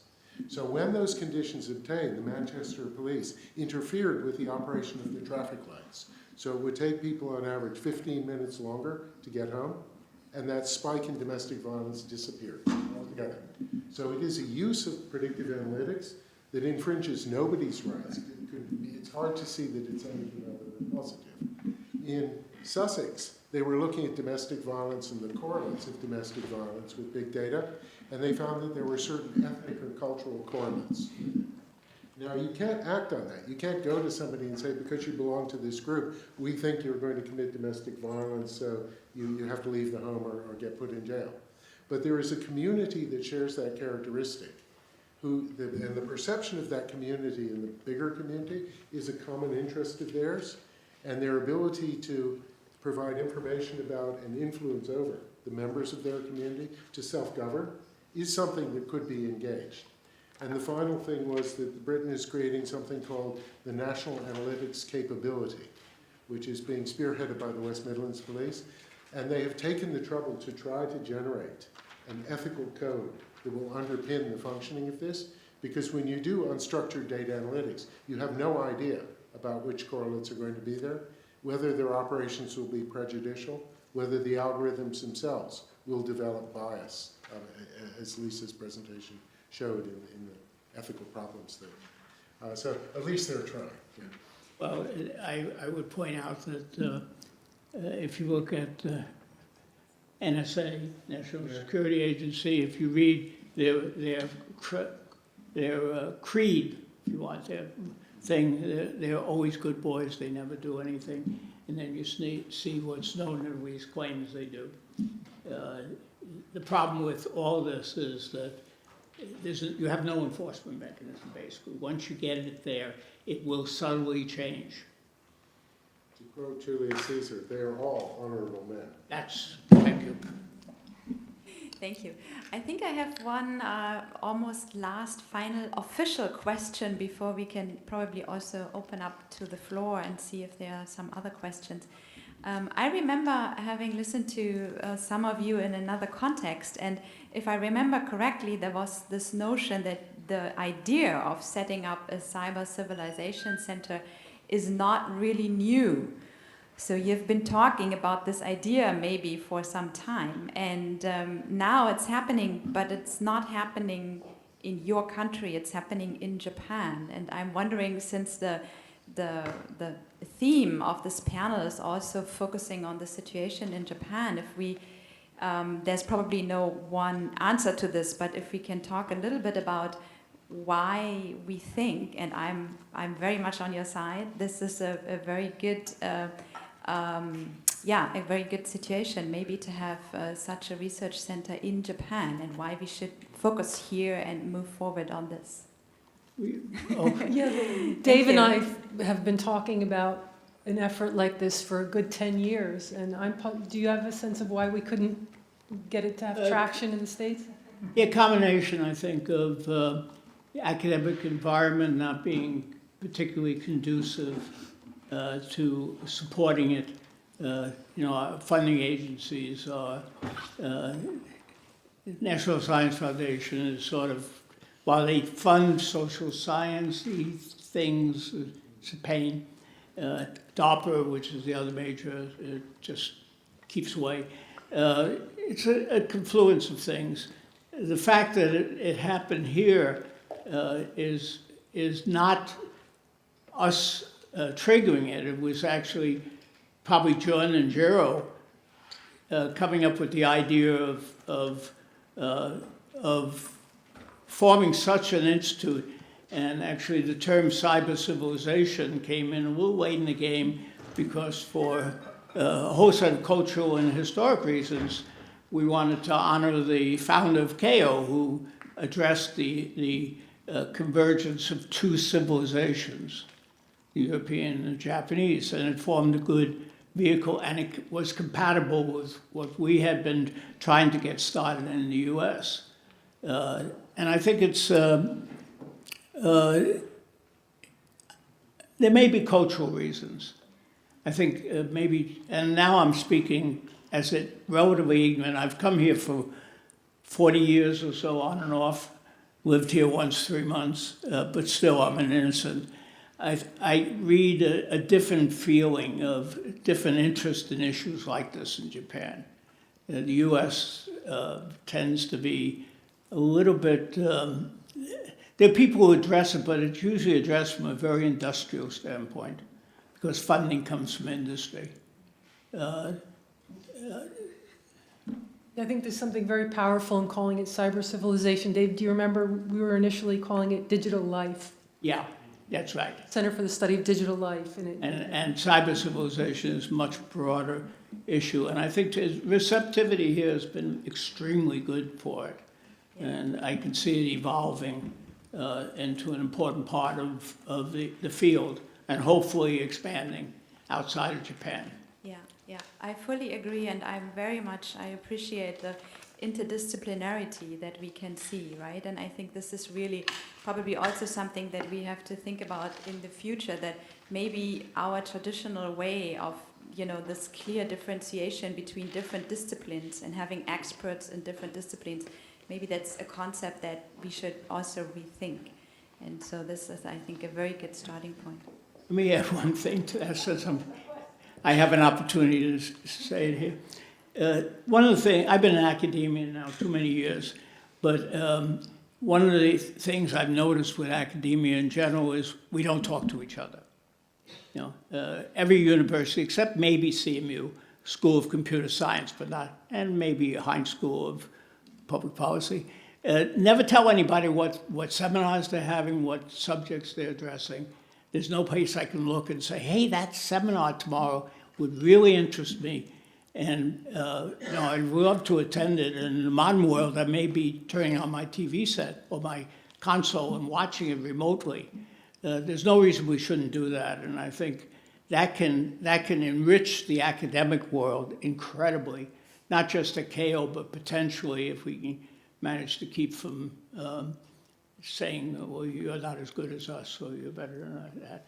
So when those conditions obtained, the Manchester police interfered with the operation of the traffic lights. So it would take people on average 15 minutes longer to get home, and that spike in domestic violence disappeared altogether. So it is a use of predictive analytics that infringes nobody's rights. It's hard to see that it's anything other than positive. In Sussex, they were looking at domestic violence and the correlates of domestic violence with big data, and they found that there were certain ethnic or cultural correlates. Now, you can't act on that. You can't go to somebody and say, because you belong to this group, we think you're going to commit domestic violence, so you have to leave the home or get put in jail. But there is a community that shares that characteristic, and the perception of that community and the bigger community is a common interest of theirs, and their ability to provide information about and influence over the members of their community to self-govern is something that could be engaged. And the final thing was that Britain is creating something called the National Analytics Capability, which is being spearheaded by the West Midlands Police. And they have taken the trouble to try to generate an ethical code that will underpin the functioning of this, because when you do unstructured data analytics, you have no idea about which correlates are going to be there, whether their operations will be prejudicial, whether the algorithms themselves will develop bias, as Lisa's presentation showed in the ethical problems there. So at least they're trying. Yeah. Well, I would point out that if you look at NSA, National Security Agency, if you read their creed, if you want, their thing, they're always good boys, they never do anything, and then you see what's known and these claims they do. The problem with all this is that you have no enforcement mechanism, basically. Once you get it there, it will subtly change. To quote Julius Caesar, they are all honorable men. Thank you. Thank you. I think I have one almost last final official question before we can probably also open up to the floor and see if there are some other questions. I remember having listened to some of you in another context, and if I remember correctly, there was this notion that the idea of setting up a cyber civilization center is not really new. So you've been talking about this idea maybe for some time, and now it's happening, but it's not happening in your country, it's happening in Japan. And I'm wondering, since the theme of this panel is also focusing on the situation in Japan, if we, there's probably no one answer to this, but if we can talk a little bit about why we think, and I'm very much on your side, this is a very good, a very good situation maybe to have such a research center in Japan, and why we should focus here and move forward on this. Dave and I have been talking about an effort like this for a good 10 years, and do you have a sense of why we couldn't get it to have traction in the States? Yeah, combination, I think, of the academic environment not being particularly conducive to supporting it. Our funding agencies are, National Science Foundation is sort of, while they fund social science things, it's a pain. DARPA, which is the other major, just keeps away. It's a confluence of things. The fact that it happened here is not us triggering it. It was actually probably John and Gerald coming up with the idea of forming such an institute. And actually the term cyber civilization came in a little late in the game, because for a whole set of cultural and historic reasons, we wanted to honor the founder of Keio, who addressed the convergence of two civilizations, the European and the Japanese, and it formed a good vehicle, and it was compatible with what we had been trying to get started in the US. And I think it's, there may be cultural reasons. I think maybe, and now I'm speaking as a relatively ignorant. I've come here for 40 years or so, on and off, lived here once 3 months, but still I'm an innocent. I read a different feeling of different interest in issues like this in Japan. The US tends to be a little bit, there are people who address it, but it's usually addressed from a very industrial standpoint, because funding comes from industry. I think there's something very powerful in calling it cyber civilization. Dave, do you remember we were initially calling it digital life? Yeah, that's right. Center for the Study of Digital Life. And cyber civilization is a much broader issue. And I think receptivity here has been extremely good for it. Yeah. And I can see it evolving into an important part of the field, and hopefully expanding outside of Japan. Yeah, I fully agree, and I appreciate the interdisciplinarity that we can see, right? And I think this is really probably also something that we have to think about in the future, that maybe our traditional way of, this clear differentiation between different disciplines and having experts in different disciplines, maybe that's a concept that we should also rethink. And so this is, I think, a very good starting point. Let me add one thing to that, since I have an opportunity to say it here. One of the things, I've been in academia now too many years, but one of the things I've noticed with academia in general is we don't talk to each other. Every university, except maybe CMU, School of Computer Science, but not, and maybe Heinz School of Public Policy, never tell anybody what seminars they're having, what subjects they're addressing. There's no place I can look and say, hey, that seminar tomorrow would really interest me. And I'd love to attend it. And in the modern world, I may be turning on my TV set or my console and watching it remotely. There's no reason we shouldn't do that. And I think that can enrich the academic world incredibly, not just at Keio, but potentially if we can manage to keep from saying, well, you're not as good as us, so you're better than that.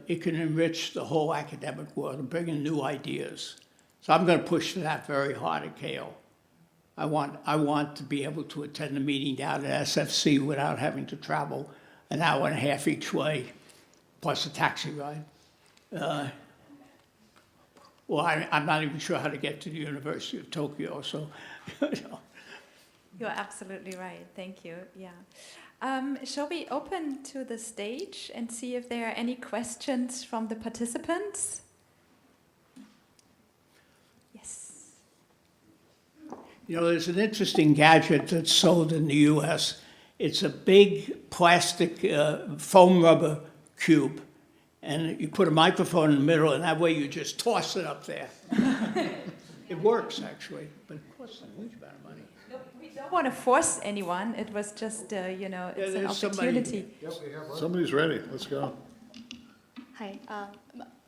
It can enrich the whole academic world and bring in new ideas. So I'm going to push for that very hard at Keio. I want to be able to attend a meeting down at SFC without having to travel an hour and a half each way, plus a taxi ride. Well, I'm not even sure how to get to the University of Tokyo, so. You're absolutely right. Thank you. Yeah. Shall we open to the stage and see if there are any questions from the participants? Yes. There's an interesting gadget that's sold in the US. It's a big plastic foam rubber cube. And you put a microphone in the middle, and that way you just toss it up there. It works, actually, but it costs a huge amount of money. We don't want to force anyone. It was just, it's an opportunity. Somebody's ready. Let's go. Hi.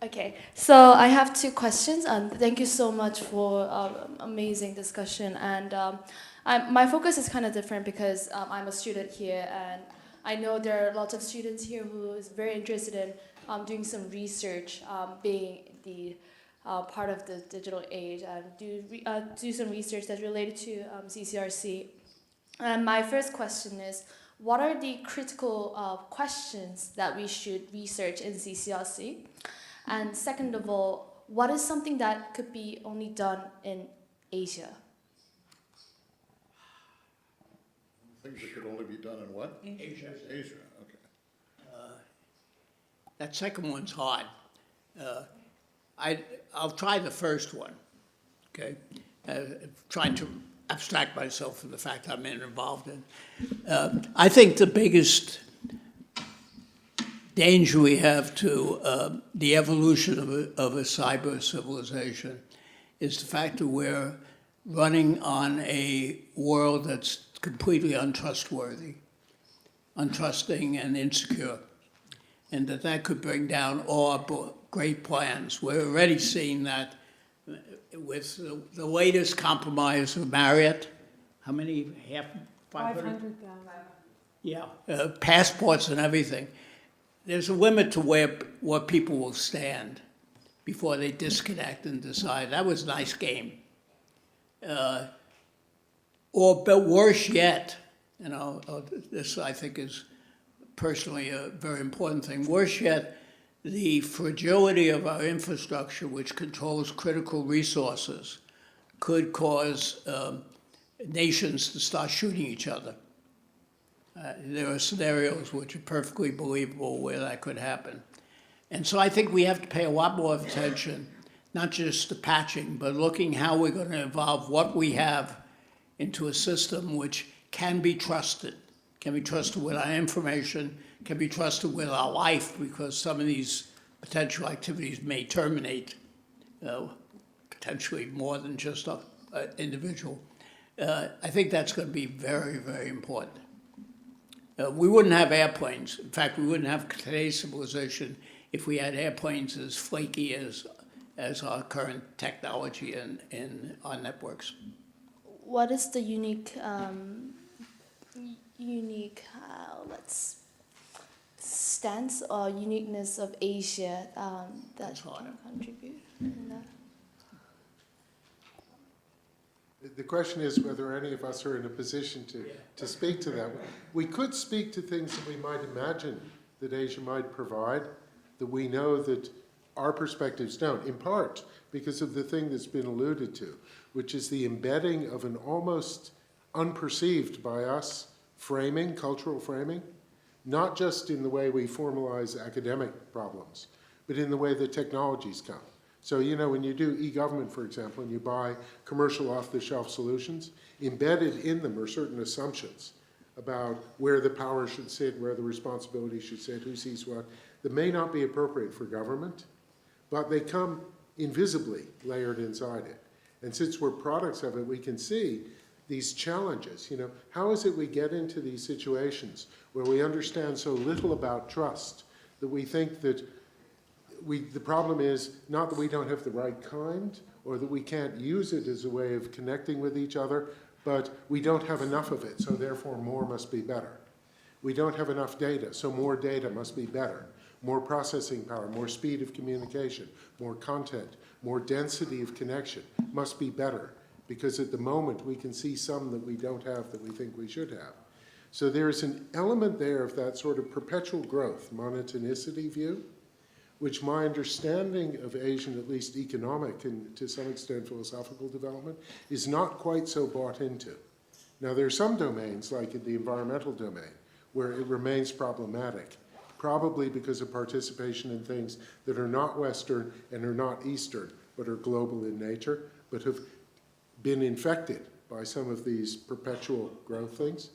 Okay, so I have two questions, and thank you so much for amazing discussion. And my focus is kind of different because I'm a student here, and I know there are lots of students here who is very interested in doing some research, being the part of the digital age, and do some research that's related to CCRC. And my first question is, what are the critical questions that we should research in CCRC? And second of all, what is something that could be only done in Asia? Things that could only be done in what? Asia. Asia, okay. That second one's hard. I'll try the first one, okay? Trying to abstract myself from the fact I'm involved in. I think the biggest danger we have to the evolution of a cyber civilization is the fact that we're running on a world that's completely untrustworthy, untrusting and insecure, and that could bring down all our great plans. We're already seeing that with the latest compromise of Marriott. How many? 500,000? Yeah, passports and everything. There's a limit to what people will stand before they disconnect and decide, that was a nice game. But worse yet, this I think is personally a very important thing. Worse yet, the fragility of our infrastructure, which controls critical resources, could cause nations to start shooting each other. There are scenarios which are perfectly believable where that could happen. And so I think we have to pay a lot more attention, not just to patching, but looking how we're going to evolve what we have into a system which can be trusted with our information, can be trusted with our life, because some of these potential activities may terminate potentially more than just an individual. I think that's going to be very, very important. We wouldn't have airplanes. In fact, we wouldn't have today's civilization if we had airplanes as flaky as our current technology and our networks. What is the unique stance or uniqueness of Asia that can contribute in that? The question is whether any of us are in a position to speak to that. We could speak to things that we might imagine that Asia might provide, that we know that our perspectives don't, in part because of the thing that's been alluded to, which is the embedding of an almost unperceived by us framing, cultural framing, not just in the way we formalize academic problems, but in the way that technologies come. So, you know, when you do e-government, for example, and you buy commercial off-the-shelf solutions, embedded in them are certain assumptions about where the power should sit, where the responsibility should sit, who sees what, that may not be appropriate for government, but they come invisibly layered inside it. And since we're products of it, we can see these challenges. You know, how is it we get into these situations where we understand so little about trust that we think that the problem is not that we don't have the right kind or that we can't use it as a way of connecting with each other, but we don't have enough of it, so therefore more must be better. We don't have enough data, so more data must be better. More processing power, more speed of communication, more content, more density of connection must be better, because at the moment we can see some that we don't have that we think we should have. So there's an element there of that sort of perpetual growth, monotonicity view, which my understanding of Asian, at least economic and to some extent philosophical development, is not quite so bought into. Now there are some domains, like in the environmental domain, where it remains problematic, probably because of participation in things that are not Western and are not Eastern, but are global in nature, but have been infected by some of these perpetual growth things.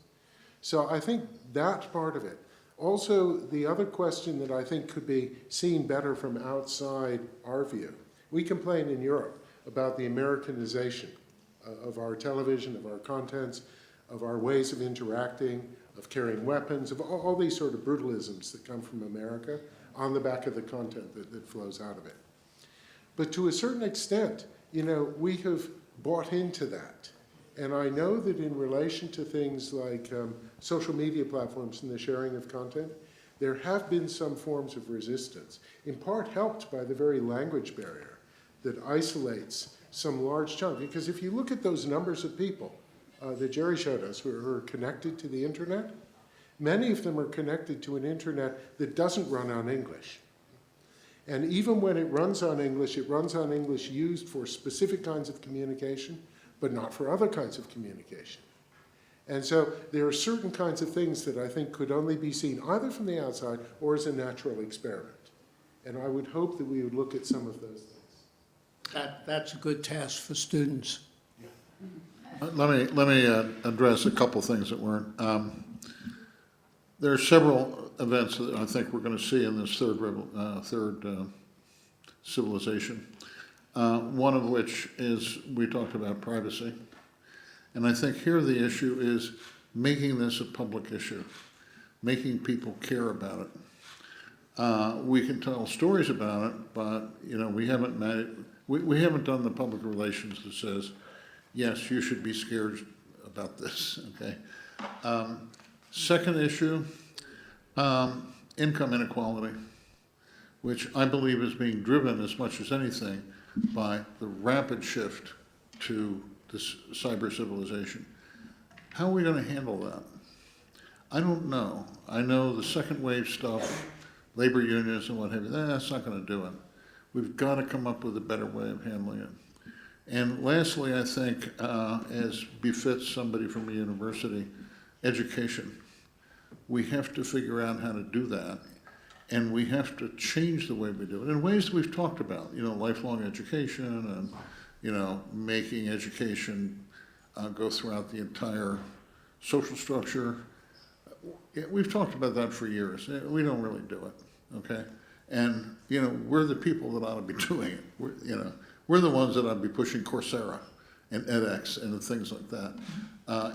So I think that part of it. Also, the other question that I think could be seen better from outside our view. We complain in Europe about the Americanization of our television, of our contents, of our ways of interacting, of carrying weapons, of all these sort of brutalisms that come from America on the back of the content that flows out of it. But to a certain extent, you know, we have bought into that. And I know that in relation to things like social media platforms and the sharing of content, there have been some forms of resistance, in part helped by the very language barrier that isolates some large chunk. Because if you look at those numbers of people that Jerry showed us who are connected to the internet, many of them are connected to an internet that doesn't run on English. And even when it runs on English used for specific kinds of communication, but not for other kinds of communication. And so there are certain kinds of things that I think could only be seen either from the outside or as a natural experiment. And I would hope that we would look at some of those things. That's a good task for students. Let me address a couple things that weren't. There are several events that I think we're going to see in this third civilization. One of which is, we talked about privacy. And I think here the issue is making this a public issue, making people care about it. We can tell stories about it, but you know, we haven't done the public relations that says, yes, you should be scared about this, okay? Second issue, income inequality, which I believe is being driven as much as anything by the rapid shift to this cyber civilization. How are we going to handle that? I don't know. I know the second wave stuff, labor unions and what have you, that's not going to do it. We've got to come up with a better way of handling it. And lastly, I think, as befits somebody from a university, education. We have to figure out how to do that. And we have to change the way we do it in ways that we've talked about, you know, lifelong education and, you know, making education go throughout the entire social structure. We've talked about that for years. We don't really do it, okay? And, you know, we're the people that ought to be doing it. We're the ones that ought to be pushing Coursera and edX and things like that,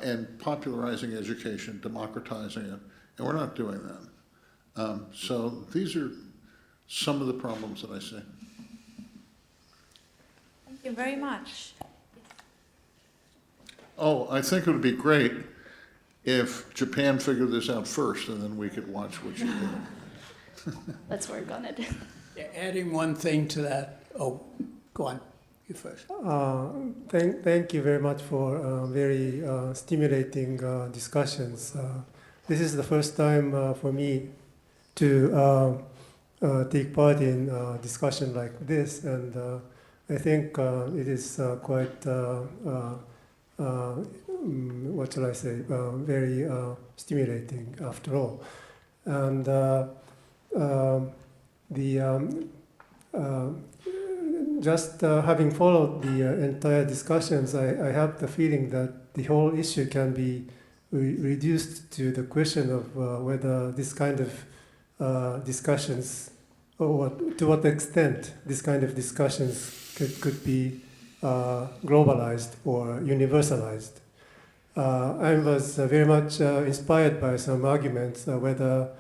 and popularizing education, democratizing it, and we're not doing that. So these are some of the problems that I see. Thank you very much. Oh, I think it would be great if Japan figured this out first, and then we could watch what you do. Let's work on it. Yeah, adding one thing to that. Oh, go on. You first. Thank you very much for very stimulating discussions. This is the first time for me to take part in a discussion like this, and I think it is quite, what shall I say, very stimulating after all. And just having followed the entire discussions, I have the feeling that the whole issue can be reduced to the question of whether this kind of discussions, or to what extent this kind of discussions could be globalized or universalized. I was very much inspired by some arguments whether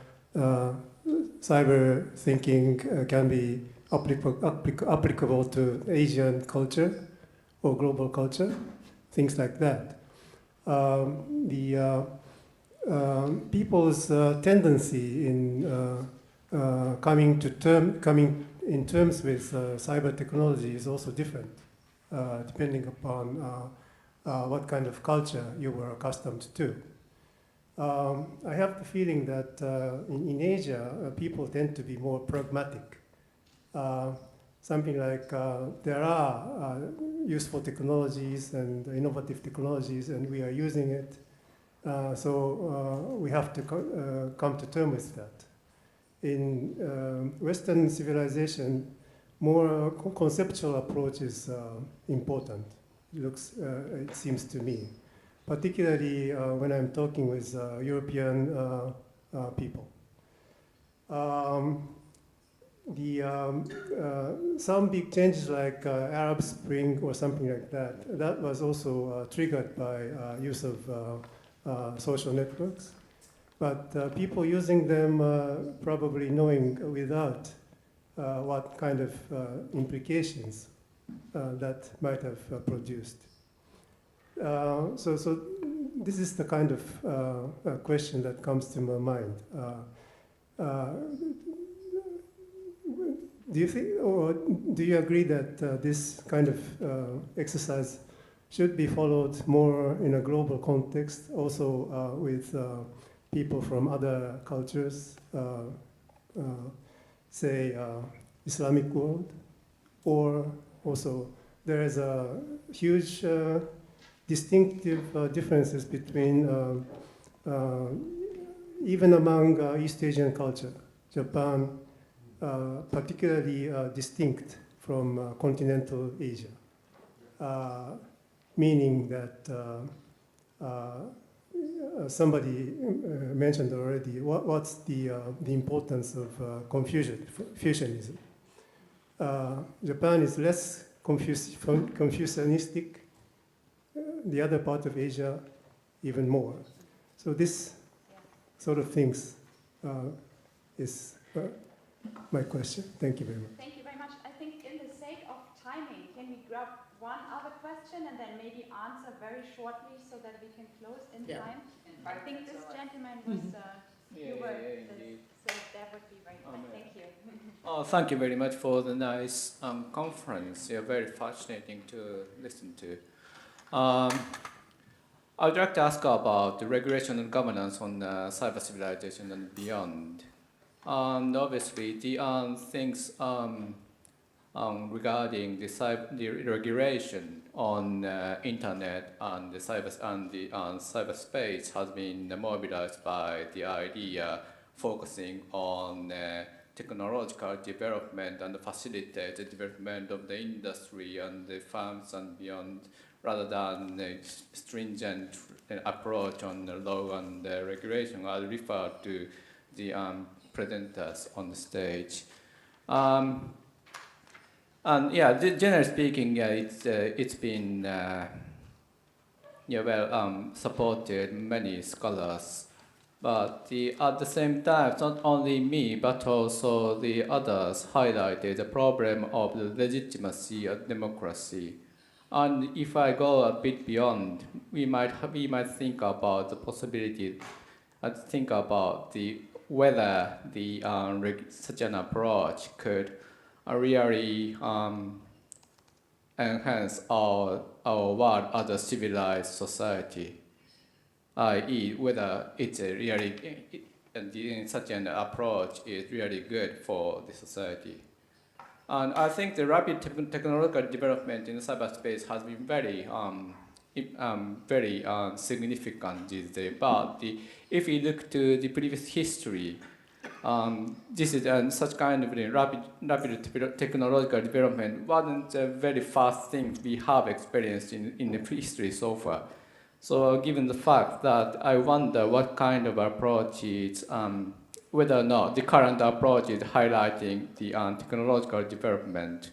cyber thinking can be applicable to Asian culture or global culture, things like that. The people's tendency in coming in terms with cyber technology is also different, depending upon what kind of culture you were accustomed to. I have the feeling that in Asia, people tend to be more pragmatic. Something like there are useful technologies and innovative technologies, and we are using it. So we have to come to terms with that. In Western civilization, more conceptual approach is important. It seems to me, particularly when I'm talking with European people. Some big changes like Arab Spring or something like that, that was also triggered by use of social networks. But people using them probably knowing without what kind of implications that might have produced. So this is the kind of question that comes to my mind. Do you think, or do you agree that this kind of exercise should be followed more in a global context, also with people from other cultures, say Islamic world, or also there is a huge distinctive differences between even among East Asian culture, Japan, particularly distinct from continental Asia, meaning that somebody mentioned already what's the importance of Confucianism. Japan is less Confucianistic, the other part of Asia even more. So this sort of things is my question. Thank you very much. Thank you very much. I think in the sake of timing, can we grab one other question and then maybe answer very shortly so that we can close in time? I think this gentleman was, so that would be very fine. Thank you. Thank you very much for the nice conference. You're very fascinating to listen to. I would like to ask about the regulation and governance on cyber civilization and beyond. And obviously, the things regarding the regulation on internet and the cyberspace has been mobilized by the idea focusing on technological development and facilitate the development of the industry and the firms and beyond, rather than a stringent approach on the law and the regulation. I'll refer to the presenters on the stage. And yeah, generally speaking, it's been supported many scholars. But at the same time, not only me, but also the others highlighted the problem of the legitimacy of democracy. And if I go a bit beyond, we might think about the possibility, think about whether such an approach could really enhance our world as a civilized society, i.e., whether it's such an approach is really good for the society. And I think the rapid technological development in cyberspace has been very significant these days. But if we look to the previous history, this is such kind of rapid technological development wasn't the very first thing we have experienced in the history so far. So given the fact that I wonder what kind of approach is, whether or not the current approach is highlighting the technological development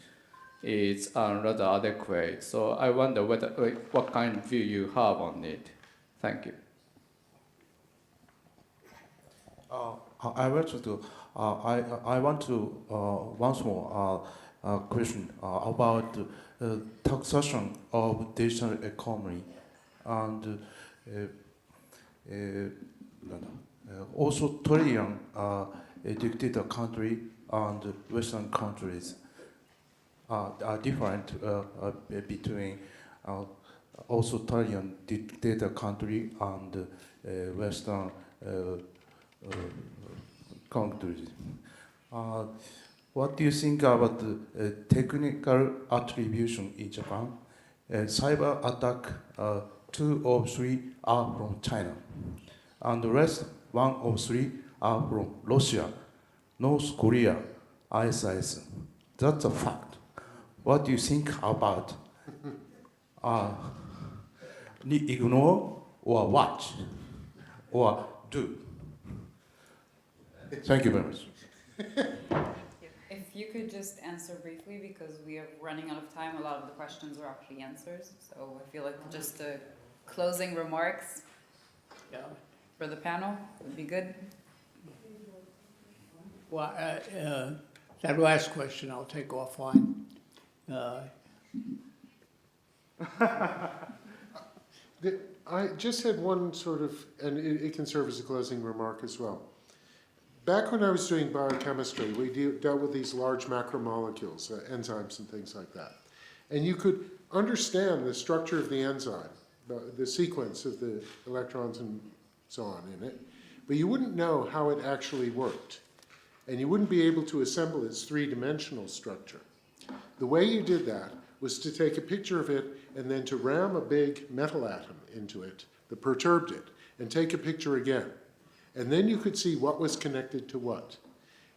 is rather adequate. So I wonder what kind of view you have on it. Thank you. I want to once more question about taxation of digital economy and also Turing dictator country and Western countries are different between authoritarian dictator country and Western countries. What do you think about the technical attribution in Japan? Cyber attack, 2 of 3 are from China, and the rest, 1 of 3 are from Russia, North Korea, ISIS. That's a fact. What do you think about ignore or watch or do? Thank you very much. If you could just answer briefly, because we are running out of time. A lot of the questions are actually answers. So I feel like just closing remarks for the panel would be good. Well, that last question I'll take offline. I just had one sort of, and it can serve as a closing remark as well. Back when I was doing biochemistry, we dealt with these large macromolecules, enzymes and things like that. And you could understand the structure of the enzyme, the sequence of the electrons and so on in it, but you wouldn't know how it actually worked. And you wouldn't be able to assemble its three-dimensional structure. The way you did that was to take a picture of it and then to ram a big metal atom into it that perturbed it, and take a picture again. And then you could see what was connected to what.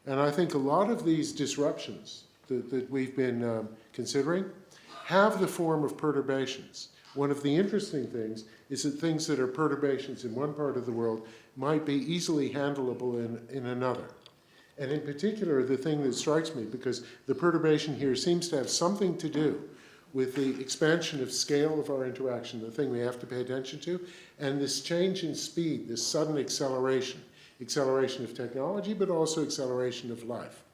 And I think a lot of these disruptions that we've been considering have the form of perturbations. One of the interesting things is that things that are perturbations in one part of the world might be easily handleable in another. And in particular, the thing that strikes me, because the perturbation here seems to have something to do with the expansion of scale of our interaction, the thing we have to pay attention to, and this change in speed, this sudden acceleration of technology, but also acceleration of life.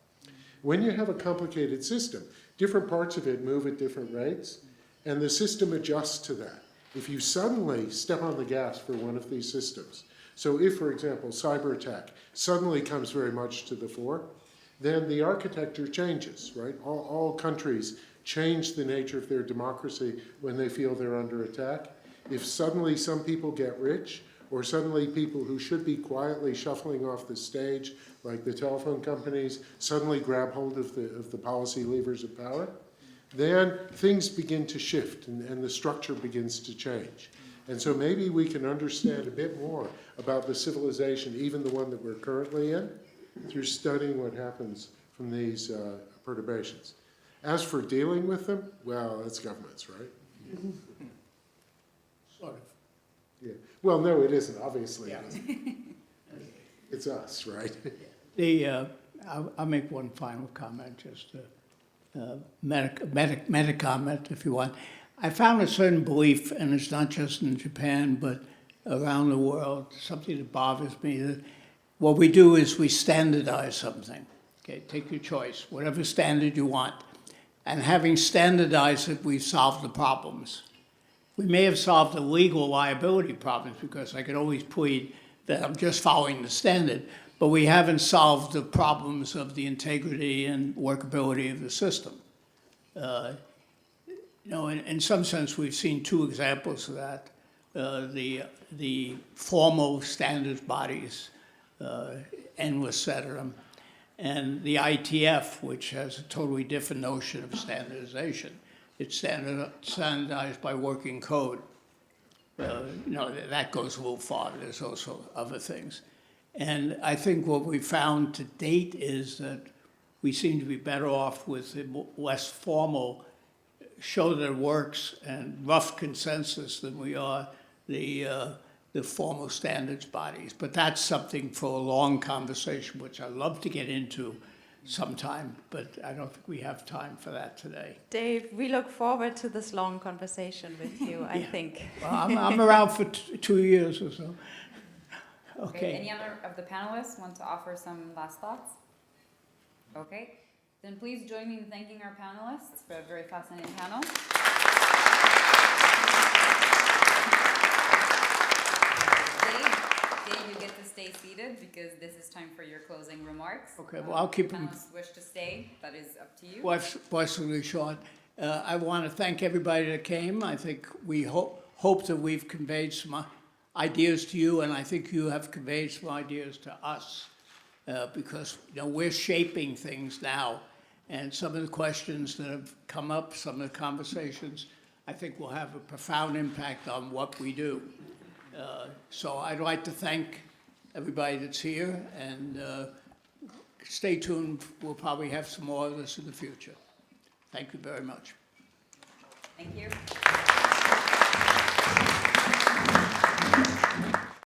When you have a complicated system, different parts of it move at different rates, and the system adjusts to that. If you suddenly step on the gas for one of these systems, so if, for example, cyber attack suddenly comes very much to the fore, then the architecture changes, right? All countries change the nature of their democracy when they feel they're under attack. If suddenly some people get rich, or suddenly people who should be quietly shuffling off the stage, like the telephone companies, suddenly grab hold of the policy levers of power, then things begin to shift and the structure begins to change. And so maybe we can understand a bit more about the civilization, even the one that we're currently in, through studying what happens from these perturbations. As for dealing with them, well, that's governments, right? Sort of. Yeah. Well, no, it isn't. Obviously, it isn't. It's us, right? I'll make one final comment, just a meta comment, if you want. I found a certain belief, and it's not just in Japan, but around the world, something that bothers me, that what we do is we standardize something. Okay, take your choice, whatever standard you want. And having standardized it, we've solved the problems. We may have solved the legal liability problems because I could always plead that I'm just following the standard, but we haven't solved the problems of the integrity and workability of the system. In some sense, we've seen two examples of that. The formal standards bodies, endless set of them, and the ITF, which has a totally different notion of standardization. It's standardized by working code. That goes a little far. There's also other things. And I think what we found to date is that we seem to be better off with the less formal show that it works and rough consensus than we are the formal standards bodies. But that's something for a long conversation, which I'd love to get into sometime, but I don't think we have time for that today. Dave, we look forward to this long conversation with you, I think. Well, I'm around for 2 years or so. Okay. Any other of the panelists want to offer some last thoughts? Okay. Then please join me in thanking our panelists for a very fascinating panel. Dave, you get to stay seated because this is time for your closing remarks. Okay, well, I'll keep them. Panelists wish to stay, that is up to you. Blessedly short. I want to thank everybody that came. I think we hope that we've conveyed some ideas to you, and I think you have conveyed some ideas to us, because we're shaping things now, and some of the questions that have come up, some of the conversations, I think will have a profound impact on what we do. So I'd like to thank everybody that's here, and stay tuned. We'll probably have some more of this in the future. Thank you very much. Thank you.